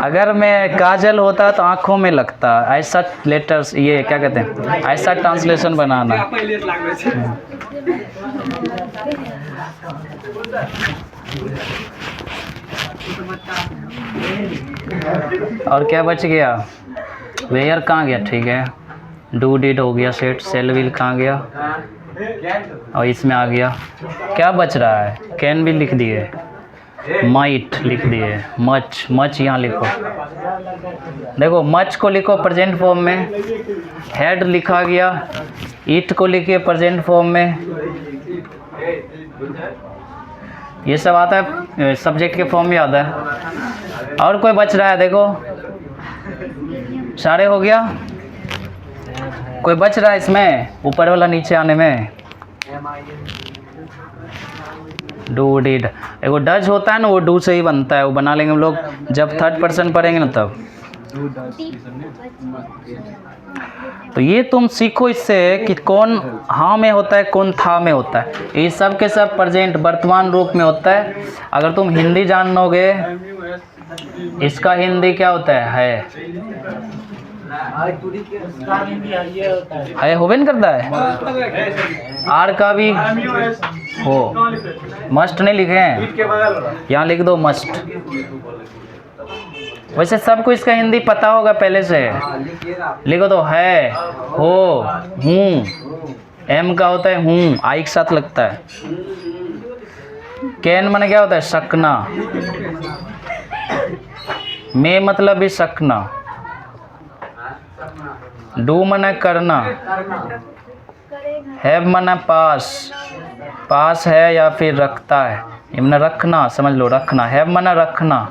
अगर मैं काजल होता तो आँखों में लगता, ऐसा लेटर्स, ये क्या कहते हैं, ऐसा ट्रांसलेशन बनाना है। और क्या बच गया, वेयर कहाँ गया, ठीक है। डू डिड हो गया सेट, सेल विल कहाँ गया, और इसमें आ गया। क्या बच रहा है, कैन भी लिख दिए, माइट लिख दिए, मच, मच यहाँ लिखो। देखो मच को लिखो प्रेजेंट फॉर्म में, हैड लिखा गया, ईट को लिखिए प्रेजेंट फॉर्म में, ये सब आता है सब्जेक्ट के फॉर्म में आता है। और कोई बच रहा है देखो, सारे हो गया, कोई बच रहा है इसमें ऊपर वाला नीचे आने में? डू डिड, एगो डज होता है ना, वो डू से ही बनता है, वो बना लेंगे हम लोग जब थर्ड पर्सन पढ़ेंगे ना तब। तो ये तुम सीखो इससे कि कौन हाँ में होता है, कौन था में होता है। ये सब के सब प्रेजेंट वर्तमान रूप में होता है। अगर तुम हिंदी जान लोगे, इसका हिंदी क्या होता है होवे नहीं करता है। आर का भी हो, मस्ट नहीं लिखे हैं, यहाँ लिख दो मस्ट। वैसे सबको इसका हिंदी पता होगा पहले से, लिखो तो है, हो, हूँ। एम का होता है हूँ, आई के साथ लगता है। कैन माने क्या होता है? सकना। में मतलब भी सकना। डू माने करना। हैव माने पास, पास है या फिर रखता है, ये माने रखना, समझ लो रखना। हैव माने रखना।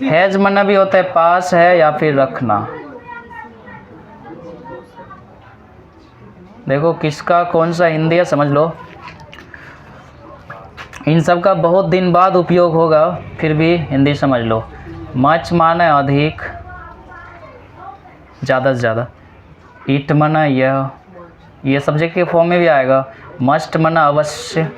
हैज माना भी होता है पास है या फिर रखना। देखो किसका कौन सा हिंदी है समझ लो। इन सब का बहुत दिन बाद उपयोग होगा, फिर भी हिंदी समझ लो। मच माना अधिक, ज़्यादा से ज़्यादा। इट माना यह, ये सब्जेक्ट के फॉर्म में भी आएगा। मस्ट माना अवश्य,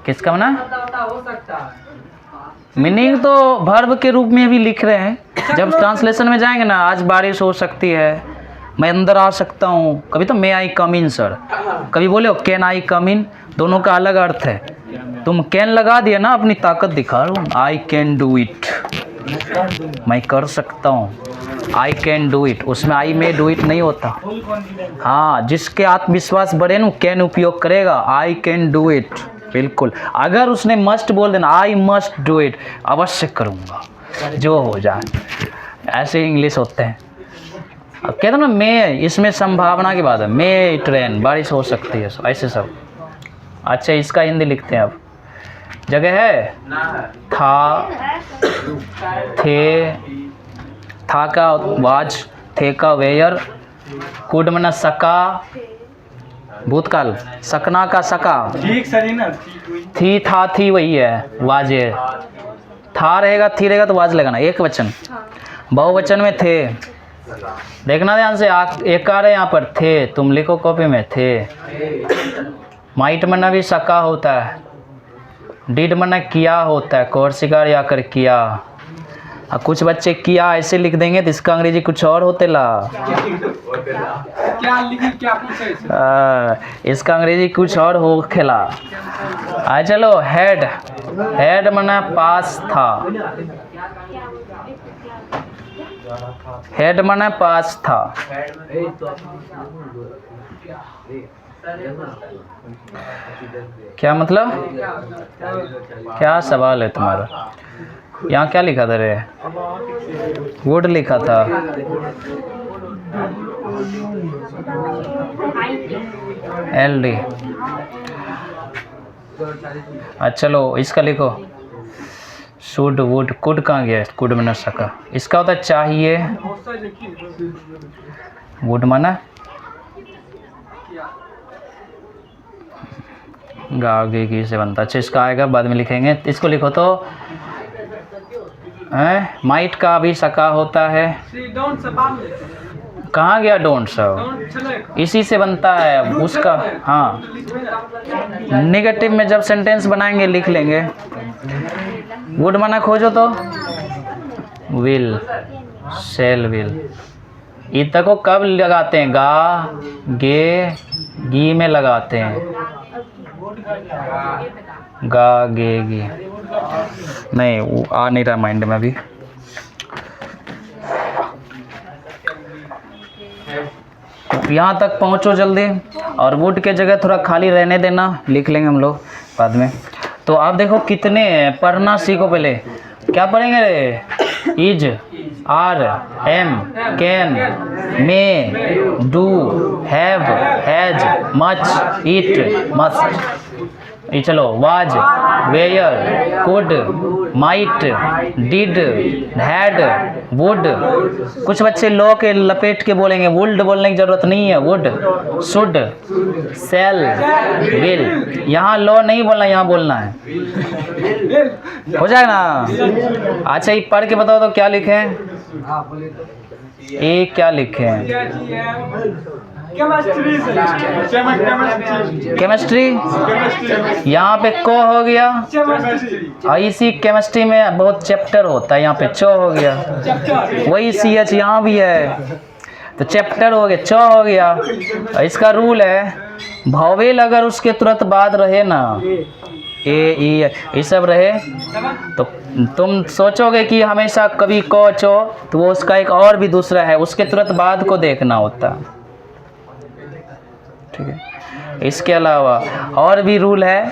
किसका माना? हो सकता है। मीनिंग तो वर्ब के रूप में भी लिख रहे हैं। जब ट्रांसलेशन में जाएंगे ना, आज बारिश हो सकती है, मैं अंदर आ सकता हूँ। कभी तो मे आई कम इन सर, कभी बोले हो कैन आई कम इन, दोनों का अलग अर्थ है। तुम कैन लगा दिया ना, अपनी ताकत दिखा रहा हूँ। आई कैन डू इट, मैं कर सकता हूँ। आई कैन डू इट, उसमें आई में डू इट नहीं होता। हाँ, जिसके आत्मविश्वास बढ़े ना कैन उपयोग करेगा। आई कैन डू इट, बिल्कुल। अगर उसने मस्ट बोल देना, आई मस्ट डू इट, अवश्य करूँगा, जो हो जाए। ऐसे इंग्लिश होते हैं। अब कहते हैं ना मैं, इसमें संभावना की बात है। मे ट्रेन, बारिश हो सकती है, ऐसे सब। अच्छा, इसका हिंदी लिखते हैं अब। जगह है था, थे, था का वाज, थे का वेयर, कुड मना सका, भूतकाल, सकना का सका। ठीक सही ना, थी था थी वही है, वाजे। था रहेगा, थी रहेगा तो वाज लगाना। एक वचन, बहुवचन में थे। देखना ध्यान से, एक आ रहे यहाँ पर थे, तुम लिखो कॉपी में थे। माइट मना भी सका होता है। डिड मना किया होता है, कोर्सिकार या कर किया। अब कुछ बच्चे किया ऐसे लिख देंगे तो इसका अंग्रेजी कुछ और होते ला। क्या लिखी, क्या पूछे इसे? इसका अंग्रेजी कुछ और हो खेला। चलो, हेड, हेड मना पास था। हेड मना पास था। क्या मतलब? क्या सवाल है तुम्हारा? यहाँ क्या लिखा था रे? वुड लिखा था। LD। अच्छा चलो, इसका लिखो। शुड, वुड, कुड कहाँ गया? कुड में न सका। इसका होता है चाहिए। वुड माना गागे की से बनता। अच्छा, इसका आएगा बाद में लिखेंगे। इसको लिखो तो माइट का भी सका होता है। कहाँ गया डोंट सब? इसी से बनता है उसका। हाँ, नेगेटिव में जब सेंटेंस बनाएंगे लिख लेंगे। वुड माना खोजो तो विल, शेल विल। इत को कब लगाते हैं? गा, गे, गी में लगाते हैं। गा, गे, गी नहीं, वो आ नहीं रहा माइंड में अभी। यहाँ तक पहुँचो जल्दी, और वुड के जगह थोड़ा खाली रहने देना, लिख लेंगे हम लोग बाद में। तो आप देखो कितने हैं, पढ़ना सीखो पहले। क्या पढ़ेंगे रे? Is, are, am, can, may, do, have, has, much, it, must. ये चलो, was, were, could, might, did, had, would. कुछ बच्चे लॉ के लपेट के बोलेंगे, वुड बोलने की जरूरत नहीं है, वुड, शुड, सेल, विल। यहाँ लॉ नहीं बोलना, यहाँ बोलना है। हो जाएगा ना? अच्छा, ये पढ़ के बताओ तो क्या लिखे हैं? ये क्या लिखे हैं? केमिस्ट्री। यहाँ पे को हो गया, और इसी केमिस्ट्री में बहुत चैप्टर होता है, यहाँ पे चो हो गया, वही CH यहाँ भी है, तो चैप्टर हो गया, चो हो गया। और इसका रूल है, भावेल अगर उसके तुरंत बाद रहे ना, ए, ई, ये सब रहे, तो तुम सोचोगे कि हमेशा कभी को, चो, तो वो उसका एक और भी दूसरा है, उसके तुरंत बाद को देखना होता है। ठीक है, इसके अलावा और भी रूल है।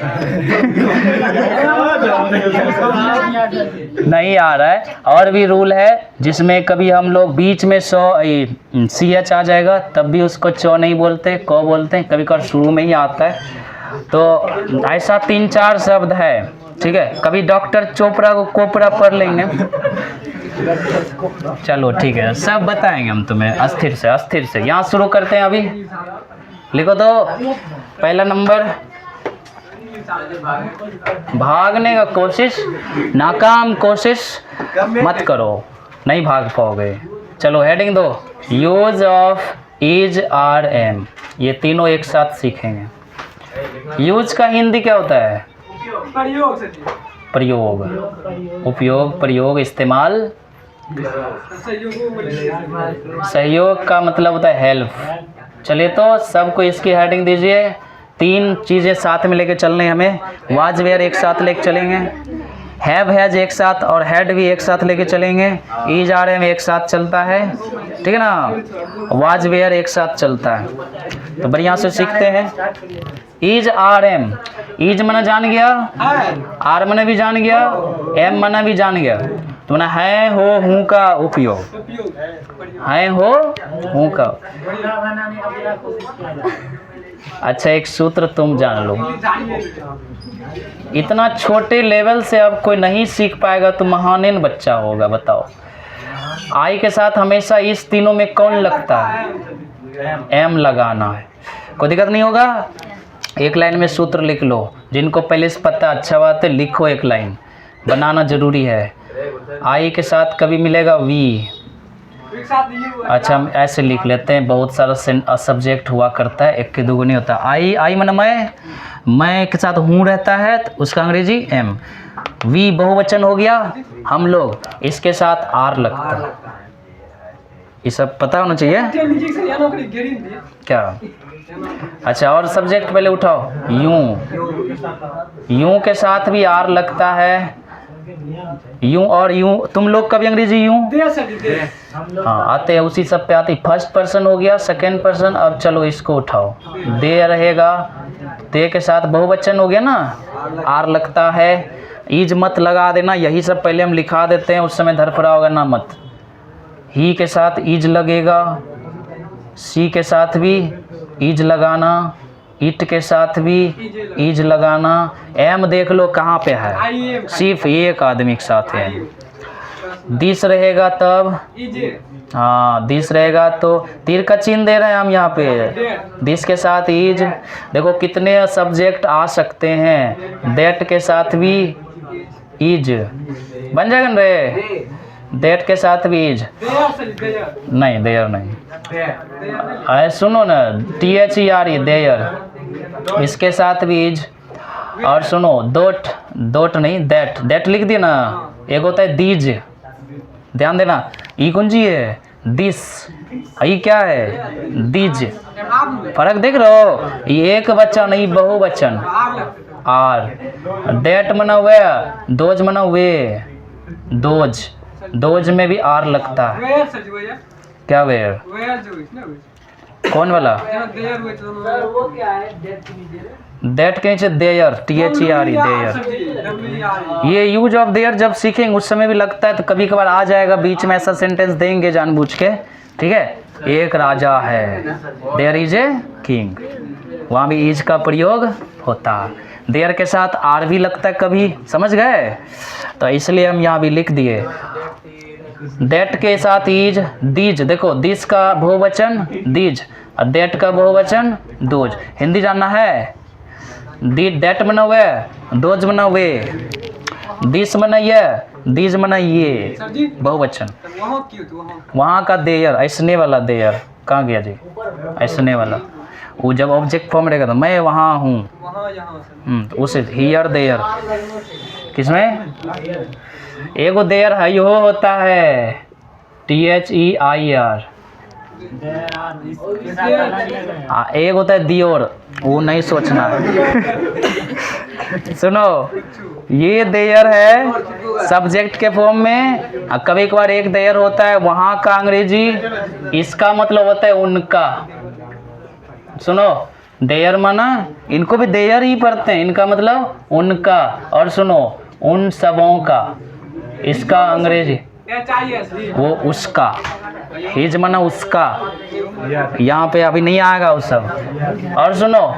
नहीं आ रहा है, और भी रूल है जिसमें कभी हम लोग बीच में CH आ जाएगा, तब भी उसको चो नहीं बोलते, को बोलते हैं, कभी कभी शुरू में ही आता है। तो ऐसा 3-4 शब्द है। ठीक है, कभी डॉक्टर चोपड़ा को कोपड़ा पढ़ लेंगे। चलो ठीक है, सब बताएंगे हम तुम्हें अस्थिर से। यहाँ शुरू करते हैं। अभी लिखो तो पहला नंबर, भागने का कोशिश, नाकाम कोशिश मत करो, नहीं भाग पाओगे। चलो हेडिंग दो, use of is, are, am. ये तीनों एक साथ सीखेंगे। यूज का हिंदी क्या होता है? प्रयोग, उपयोग, प्रयोग, इस्तेमाल। सहयोग का मतलब होता है हेल्प। चलिए तो सबको इसकी हेडिंग दीजिए। 3 चीज़ें साथ में लेके चलने हमें। वाज, वेयर एक साथ लेके चलेंगे, हैव, हैज एक साथ, और हैड भी एक साथ लेके चलेंगे। इज, आर, एम एक साथ चलता है, ठीक है ना? वाज, वेयर एक साथ चलता है। तो बढ़िया से सीखते हैं। Is, are, M. इज मना जान गया, आर मना भी जान गया, एम मना भी जान गया। तो ना है, हो, हूँ का उपयोग, है, हो, हूँ का। अच्छा, एक सूत्र तुम जान लो। इतना छोटे लेवल से अब कोई नहीं सीख पाएगा तो महानेन बच्चा होगा। बताओ, आई के साथ हमेशा इस तीनों में कौन लगता है? एम लगाना है, कोई दिक्कत नहीं होगा। एक लाइन में सूत्र लिख लो। जिनको पहले से पता, अच्छा बात है, लिखो, एक लाइन बनाना जरूरी है। आई के साथ कभी मिलेगा वी। अच्छा, हम ऐसे लिख लेते हैं, बहुत सारा सब्जेक्ट हुआ करता है, एक के दो नहीं होता। आई, आई माने मैं के साथ हूँ रहता है, तो उसका अंग्रेजी एम। वी बहुवचन हो गया, हम लोग, इसके साथ आर लगता है। ये सब पता होना चाहिए क्या? अच्छा, और सब्जेक्ट पहले उठाओ। यूं के साथ भी आर लगता है। यूं और यूं, तुम लोग कभी अंग्रेजी यूं? हाँ, आते हैं, उसी सब पे आती। फर्स्ट पर्सन हो गया, सेकंड पर्सन। अब चलो इसको उठाओ, दे रहेगा, दे के साथ बहुवचन हो गया ना, आर लगता है। ईज मत लगा देना, यही सब पहले हम लिखा देते हैं, उस समय धरफड़ा होगा ना मत। ही के साथ ईज लगेगा, सी के साथ भी ईज लगाना, इट के साथ भी ईज लगाना। एम देख लो कहाँ पे है, सिर्फ एक आदमी के साथ है। दिस रहेगा तब, हाँ दिस रहेगा तो तीर का चिन्ह दे रहे हैं हम यहाँ पे। दिस के साथ ईज, देखो कितने सब्जेक्ट आ सकते हैं। दैट के साथ भी ईज बन जाएगा ना रे, दैट के साथ भी ईज नहीं, देयर नहीं। अरे सुनो ना, THERE देयर, इसके साथ भी ईज। और सुनो, दोट, दोट नहीं, दैट, दैट लिख दिया ना। एक होता है दीज, ध्यान देना, ई कुंजी है, दिस, ये क्या है, दीज। फर्क देख रहे हो? ये एक बच्चा नहीं, बहुवचन, आर। दैट मना वे, दोज मना वे, दोज, दोज में भी आर लगता है। क्या वेयर? कौन वाला? दैट के नीचे देयर, THERE, देयर। ये यूज ऑफ देयर जब सीखेंगे उस समय भी लगता है, तो कभी कभार आ जाएगा बीच में, ऐसा सेंटेंस देंगे जानबूझ के, ठीक है। एक राजा है, देयर इज ए किंग, वहाँ भी इज का प्रयोग होता है। देयर के साथ आर भी लगता है कभी, समझ गए, तो इसलिए हम यहाँ भी लिख दिए। दैट के साथ इज, दीज, देखो दिस का बहुवचन दीज, और दैट का बहुवचन दोज। हिंदी जानना है, दी दैट बना हुआ है, दोज बना हुए, दिस बना ये, दीज बना ये, बहुवचन। वहाँ का देयर, ऐसने वाला देयर कहाँ गया जी, ऐसने वाला, वो जब ऑब्जेक्ट फॉर्म रहेगा तो मैं वहाँ हूँ, तो उसे हियर देयर, किसमें एगो देयर है यो होता है, THEIR, एक होता है दियोर, वो नहीं सोचना है। सुनो, ये देयर है सब्जेक्ट के फॉर्म में, कभी कभार एक देयर होता है वहाँ का अंग्रेजी, इसका मतलब होता है उनका। सुनो, देयर माना इनको भी देयर ही पढ़ते हैं, इनका मतलब उनका, और सुनो उन सबों का, इसका अंग्रेजी वो उसका, हिज माना उसका, यहाँ पे अभी नहीं आएगा वो सब। और सुनो,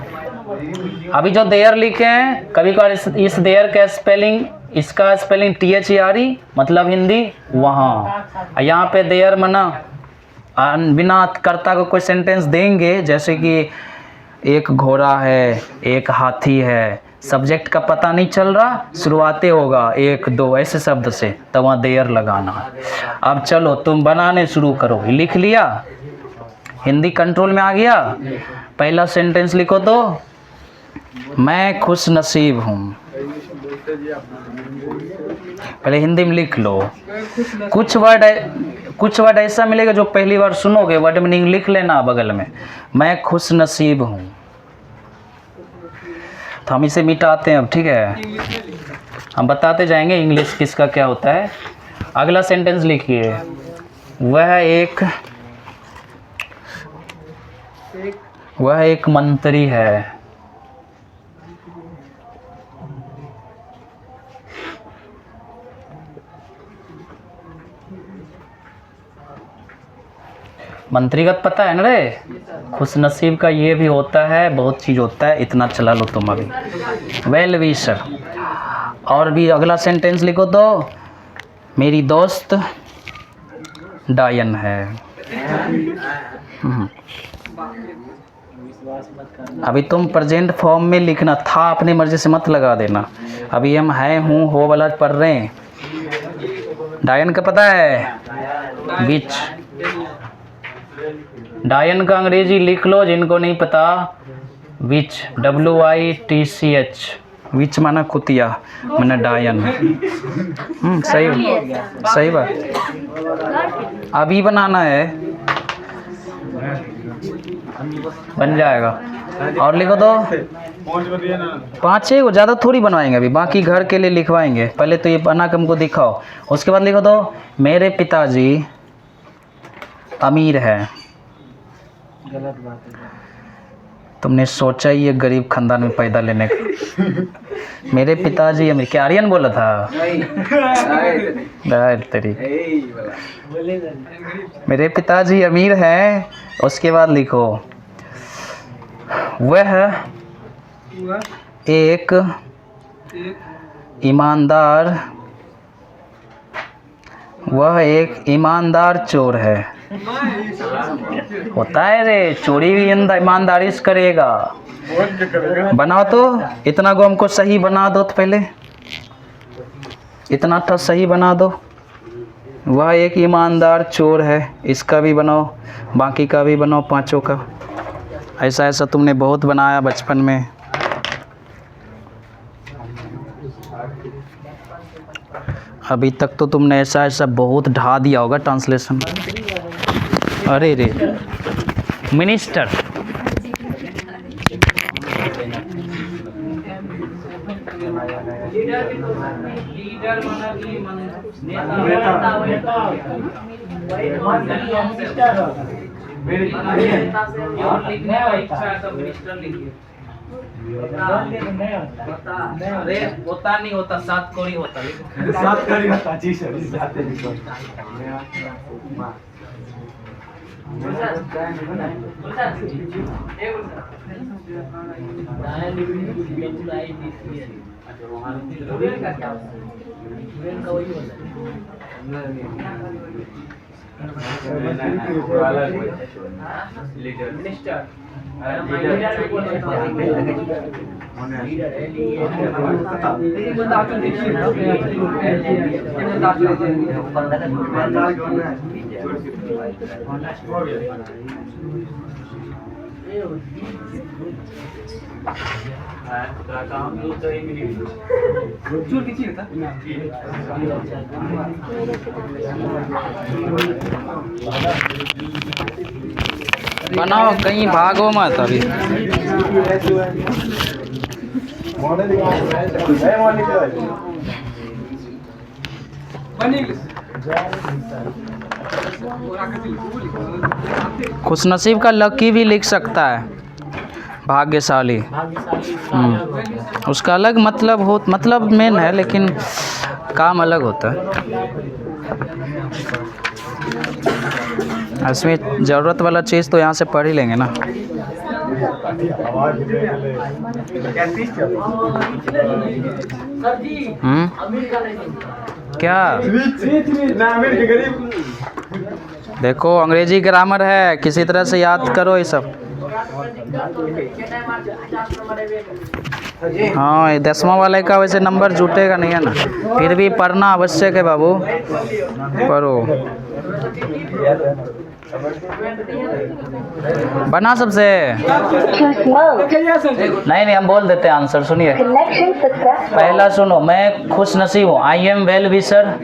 अभी जो देयर लिखे हैं कभी कभार इस देयर का स्पेलिंग, इसका स्पेलिंग THERE, मतलब हिंदी वहाँ, यहाँ पे देयर माना बिना कर्ता को कोई सेंटेंस देंगे, जैसे कि एक घोड़ा है, एक हाथी है, सब्जेक्ट का पता नहीं चल रहा, शुरुआते होगा एक दो ऐसे शब्द से, तब वहाँ देयर लगाना है। अब चलो तुम बनाने शुरू करो, लिख लिया, हिंदी कंट्रोल में आ गया। पहला सेंटेंस लिखो तो, मैं खुश नसीब हूँ, पहले हिंदी में लिख लो। कुछ वर्ड ऐसा मिलेगा जो पहली बार सुनोगे, वर्ड मीनिंग लिख लेना बगल में, मैं खुश नसीब हूँ। तो हम इसे मिटाते हैं अब, ठीक है, हम बताते जाएंगे इंग्लिश किसका क्या होता है। अगला सेंटेंस लिखिए, वह एक मंत्री है, मंत्रीगत पता है ना रे, खुश नसीब का ये भी होता है, बहुत चीज़ होता है, इतना चला लो तुम अभी। Well wisher. और भी अगला सेंटेंस लिखो तो, मेरी दोस्त डायन है। अभी तुम प्रेजेंट फॉर्म में लिखना था, अपनी मर्जी से मत लगा देना। अभी हम है हूँ हो वाला पढ़ रहे हैं। डायन का पता है, विच। डायन का अंग्रेजी लिख लो जिनको नहीं पता, विच, WITCH, विच माना कुतिया, माना डायन। सही बात। अभी बनाना है, बन जाएगा। और लिखो तो, 5-6 को ज़्यादा थोड़ी बनवाएंगे, अभी बाकी घर के लिए लिखवाएंगे। पहले तो ये बना के हमको दिखाओ, उसके बाद लिखो तो, मेरे पिताजी अमीर है। गलत बात है। तुमने सोचा ही ये गरीब खानदान में पैदा लेने का। मेरे पिताजी अमीर, क्या आर्यन बोला था? तेरी, मेरे पिताजी अमीर हैं। उसके बाद लिखो, वह एक ईमानदार चोर है। होता है रे, चोरी भी ईमानदारी से करेगा। बनाओ तो, इतना को हमको सही बना दो तो पहले, इतना था सही बना दो। वह एक ईमानदार चोर है, इसका भी बनाओ, बाकी का भी बनाओ, 5 का। ऐसा ऐसा तुमने बहुत बनाया बचपन में। अभी तक तो तुमने ऐसा ऐसा बहुत ढा दिया होगा ट्रांसलेशन। अरे रे, मिनिस्टर, अरे होता नहीं होता, 7 कोड़ी होता। सात करी होता जी सर, सात करी बनाओ, कहीं भागो मत अभी। खुशनसीब का लकी भी लिख सकता है, भाग्यशाली। उसका अलग मतलब मेन है, लेकिन काम अलग होता है। इसमें ज़रूरत वाला चीज़ तो यहाँ से पढ़ ही लेंगे ना। क्या देखो, अंग्रेजी ग्रामर है, किसी तरह से याद करो ये सब। हाँ, ये 10वां वाले का वैसे नंबर जुटेगा नहीं है ना, फिर भी पढ़ना आवश्यक है बाबू, पढ़ो। बना सबसे नहीं, हम बोल देते हैं आंसर। सुनिए, पहला सुनो, मैं खुश नसीब हूँ। I am well wisher,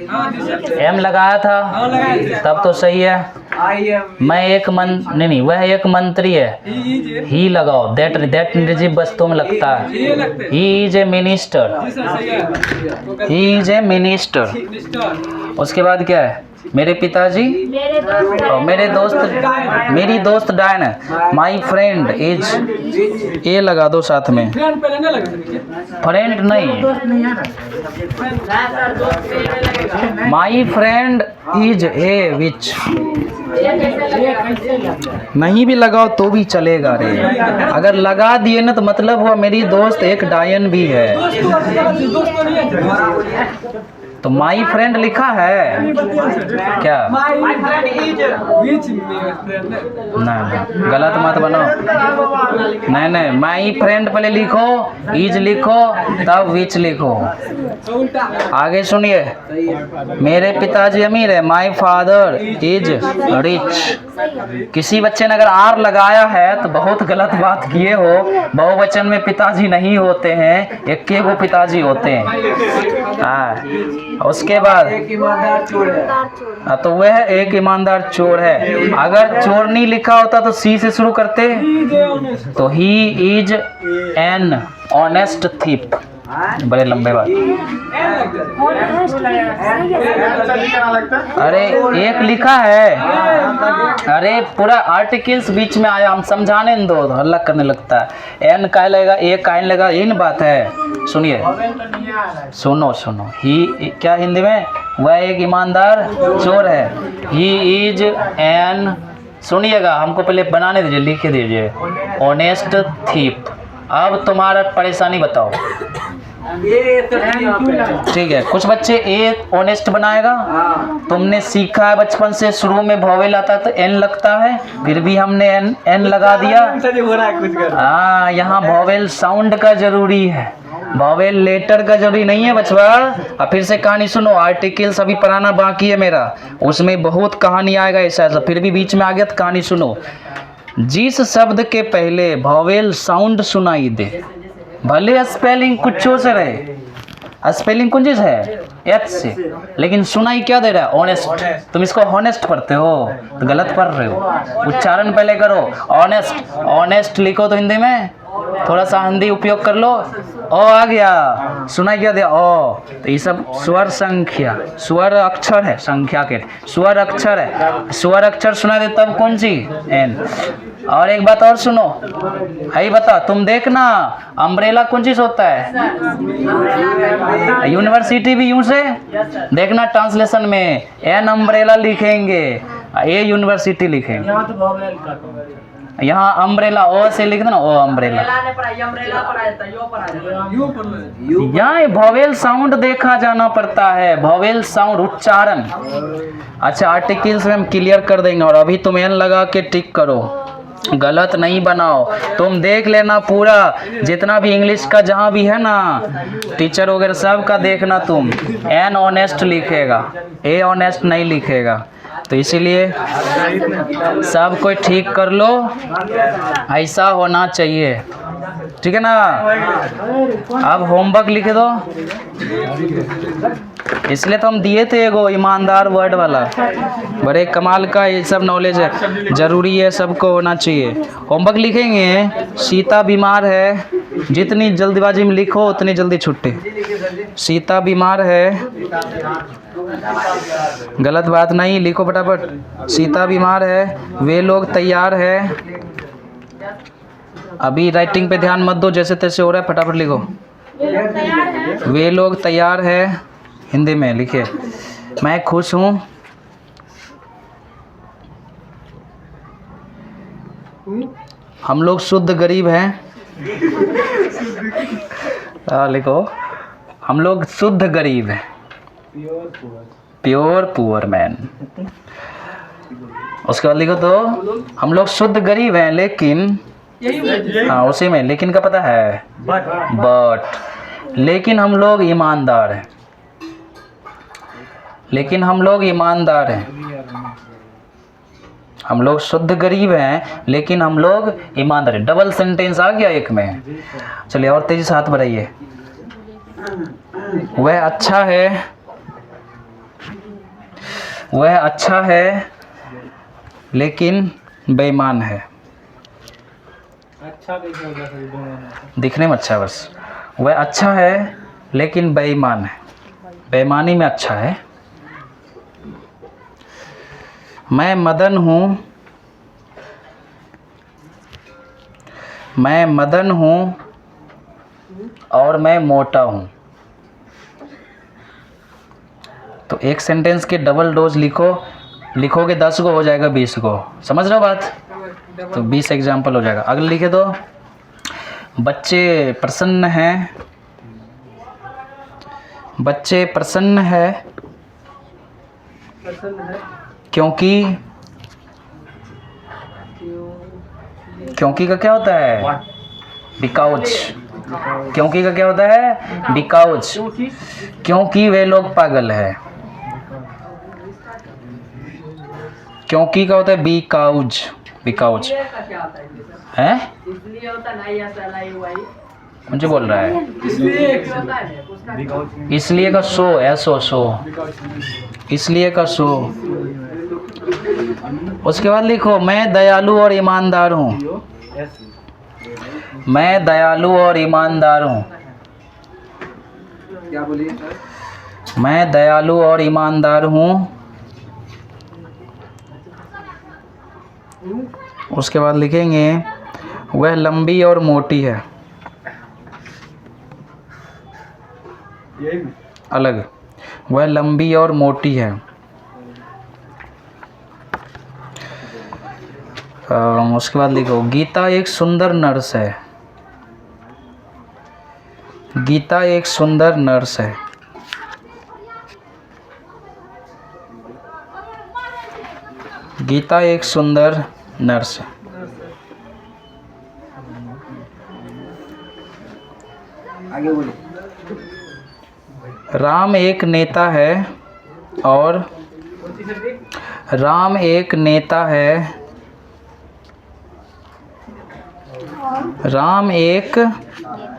am लगाया था तब तो सही है। मैं एक नहीं, वह एक मंत्री है, ही लगाओ, दैट निर्जीव वस्तु में लगता है। He is a minister, he is a minister. उसके बाद क्या है? मेरे पिताजी और मेरी दोस्त डायन है। माई फ्रेंड इज, ए लगा दो साथ में। फ्रेंड नहीं, माई फ्रेंड इज ए विच। नहीं भी लगाओ तो भी चलेगा रे। अगर लगा दिए ना तो मतलब हुआ मेरी दोस्त एक डायन भी है। तो माई फ्रेंड लिखा है क्या? नहीं, गलत मत बनाओ। नहीं, माई फ्रेंड पहले लिखो, इज लिखो, तब विच लिखो। आगे सुनिए, मेरे पिताजी अमीर है। My father is rich. किसी बच्चे ने अगर आर लगाया है तो बहुत गलत बात किए हो। बहुवचन में पिताजी नहीं होते हैं, एक गो पिताजी होते हैं। उसके बाद तो वह एक ईमानदार चोर है। अगर चोर नहीं लिखा होता तो सी से शुरू करते, तो he is an honest thief. बड़े लंबे बात। अरे एक लिखा है, अरे पूरा आर्टिकल्स बीच में आया, हम समझाने दो, हल्ला करने लगता है। एन का लगेगा, एक काइन लगेगा, इन बात है। सुनिए, सुनो, ही क्या हिंदी में? वह एक ईमानदार चोर है। ही इज एन, सुनिएगा, हमको पहले बनाने दीजिए, लिख दीजिए, ऑनेस्ट थीप। अब तुम्हारा परेशानी बताओ। ठीक है, कुछ बच्चे ए ऑनेस्ट बनाएगा। तुमने सीखा है बचपन से, शुरू में वॉवेल आता है तो एन लगता है, फिर भी हमने एन लगा दिया। हाँ, यहाँ वॉवेल साउंड का जरूरी है, वॉवेल लेटर का जरूरी नहीं है बचवा। अब फिर से कहानी सुनो, आर्टिकल्स अभी पढ़ाना बाकी है मेरा, उसमें बहुत कहानी आएगा ऐसा। फिर भी बीच में आ गया तो कहानी सुनो। जिस शब्द के पहले वॉवेल साउंड सुनाई दे, भले स्पेलिंग कुछ से रहे, स्पेलिंग कौन चीज है? एच से, लेकिन सुनाई क्या दे रहा है? ऑनेस्ट। तुम इसको हॉनेस्ट पढ़ते हो तो गलत पढ़ रहे हो। उच्चारण पहले करो, ऑनेस्ट। ऑनेस्ट लिखो तो हिंदी में थोड़ा सा हिंदी उपयोग कर लो। ओ आ गया, सुनाई क्या दिया? ओ। तो ये सब स्वर संख्या, स्वर अक्षर है, संख्या के स्वर अक्षर है। स्वर अक्षर सुनाई दे तब कौन सी? एन। और एक बात और सुनो, है बता, तुम देखना अम्ब्रेला कौन चीज होता है? यूनिवर्सिटी भी यूं से देखना, ट्रांसलेशन में एन अम्ब्रेला लिखेंगे, ए यूनिवर्सिटी लिखेंगे। यहाँ तो भोवेल का यहाँ अम्ब्रेला ओ से लिख देना, ओ अम्ब्रेला। ने पढ़ाई अम्ब्रेला पढ़ाया था, यो पढ़ाया था। यहाँ वॉवेल साउंड देखा जाना पड़ता है, वॉवेल साउंड उच्चारण। अच्छा, आर्टिकल्स में हम क्लियर कर देंगे। और अभी तुम एन लगा के टिक करो, गलत नहीं बनाओ। तुम देख लेना पूरा जितना भी इंग्लिश का जहाँ भी है ना, टीचर वगैरह सब का देखना, तुम एन ऑनेस्ट लिखेगा, ए ऑनेस्ट नहीं लिखेगा। तो इसीलिए सब कोई ठीक कर लो, ऐसा होना चाहिए, ठीक है ना। अब होमवर्क लिख दो, इसलिए तो हम दिए थे एगो ईमानदार वर्ड वाला, बड़े कमाल का ये सब नॉलेज है, जरूरी है, सबको होना चाहिए। होमवर्क लिखेंगे, सीता बीमार है, जितनी जल्दबाजी में लिखो उतनी जल्दी छुट्टी। सीता बीमार है, गलत बात नहीं, लिखो फटाफट। सीता बीमार है, वे लोग तैयार है। अभी राइटिंग पे ध्यान मत दो, जैसे तैसे हो रहा है, फटाफट लिखो। वे लोग तैयार है, हिंदी में लिखिए। मैं खुश हूँ, हम लोग शुद्ध गरीब हैं। लिखो, हम लोग शुद्ध गरीब हैं, प्योर पुअर मैन। उसके बाद लिखो तो, हम लोग शुद्ध गरीब हैं लेकिन, हाँ उसी में लेकिन का पता है, बट, लेकिन हम लोग ईमानदार हैं, लेकिन हम लोग ईमानदार हैं। हम लोग शुद्ध गरीब हैं लेकिन हम लोग ईमानदार हैं। डबल सेंटेंस आ गया एक में। चलिए और तेजी से हाथ बढ़ाइए। वह अच्छा है, वह अच्छा है लेकिन बेईमान है। अच्छा कैसे होगा सर दोनों में? दिखने में अच्छा है बस। वह अच्छा है लेकिन बेईमान है, बेईमानी में अच्छा है। मैं मदन हूँ, मैं मदन हूँ और मैं मोटा हूँ। तो एक सेंटेंस के डबल डोज लिखो, लिखोगे 10 को हो जाएगा 20 को। समझ रहे हो बात? तो 20 एग्जाम्पल हो जाएगा। अगले लिखे दो, बच्चे प्रसन्न हैं, बच्चे प्रसन्न है क्योंकि, क्योंकि का क्या होता है? बिकॉज। क्योंकि का क्या होता है? बिकॉज। क्योंकि वे लोग पागल है। क्योंकि का होता है बिकॉज, बिकॉज का क्या होता है? है, इसलिए होता नहीं, ऐसा नहीं हुआ ही। मुझे बोल रहा है इसलिए होता है उसका। इसलिए का सो, ऐसो सो, इसलिए का सो। उसके बाद लिखो, मैं दयालु और ईमानदार हूँ, मैं दयालु और ईमानदार हूँ। क्या बोलिए? मैं दयालु और ईमानदार हूँ। उसके बाद लिखेंगे, वह लंबी और मोटी है। अलग, वह लंबी और मोटी है। उसके बाद लिखो, गीता एक सुंदर नर्स है। गीता एक सुंदर नर्स है। गीता एक सुंदर नर्स है। आगे बोलिए। राम एक नेता है और, राम एक नेता है, राम एक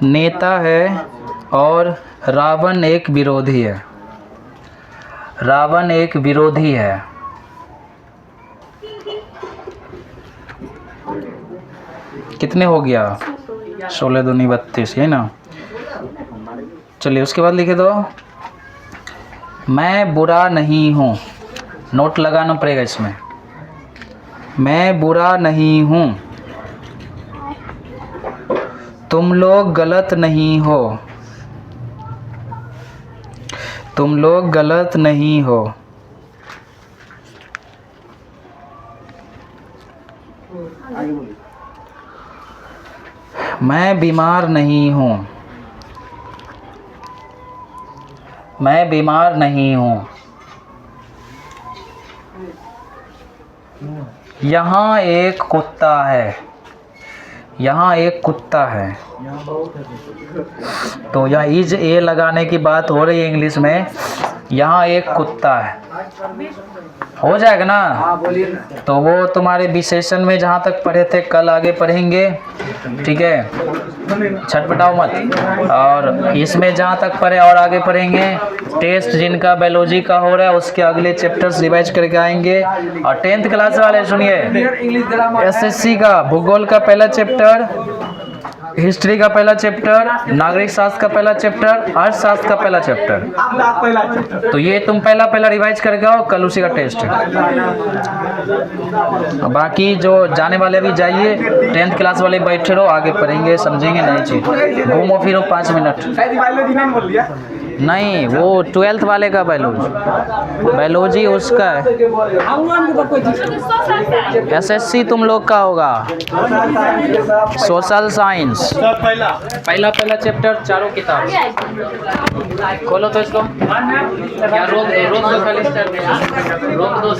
नेता है और रावण एक विरोधी है। रावण एक विरोधी है। कितने हो गया? 16 दूनी 32, है ना। चलिए उसके बाद लिखे दो, मैं बुरा नहीं हूँ। नोट लगाना पड़ेगा इसमें। मैं बुरा नहीं हूँ, तुम लोग गलत नहीं हो, तुम लोग गलत नहीं हो। आगे बोलिए। मैं बीमार नहीं हूँ, मैं बीमार नहीं हूँ। यहाँ एक कुत्ता है, यहाँ एक कुत्ता है। यहाँ बहुत है। तो यह इज ए लगाने की बात हो रही है इंग्लिश में। यहाँ एक कुत्ता है, हो जाएगा ना। हाँ बोलिए ना। तो वो तुम्हारे विशेषण में जहाँ तक पढ़े थे कल आगे पढ़ेंगे, ठीक है, छटपटाओ मत। और इसमें जहाँ तक पढ़े और आगे पढ़ेंगे। टेस्ट जिनका बायोलॉजी का हो रहा है उसके अगले चैप्टर्स रिवाइज करके आएंगे। और 10th क्लास वाले सुनिए, इंग्लिश ग्रामर एसएससी का भूगोल का पहला चैप्टर, हिस्ट्री का पहला चैप्टर, नागरिक शास्त्र का पहला चैप्टर, अर्थशास्त्र का पहला चैप्टर। पहला चैप्टर तो ये तुम पहला रिवाइज करके आओ, कल उसी का टेस्ट है। बाकी जो जाने वाले भी जाइए, 10th क्लास वाले बैठे रहो, आगे पढ़ेंगे, समझेंगे नई चीज। घूमो फिरो 5 मिनट। शायद बायोलॉजी नहीं बोल दिया। नहीं, वो 12th वाले का बायोलॉजी, बायोलॉजी उसका है। एसएससी तुम लोग का होगा सोशल साइंस, पहला चैप्टर, चारों किताब। खोलो तो इसको, क्या रोक दो खाली, रोक दो।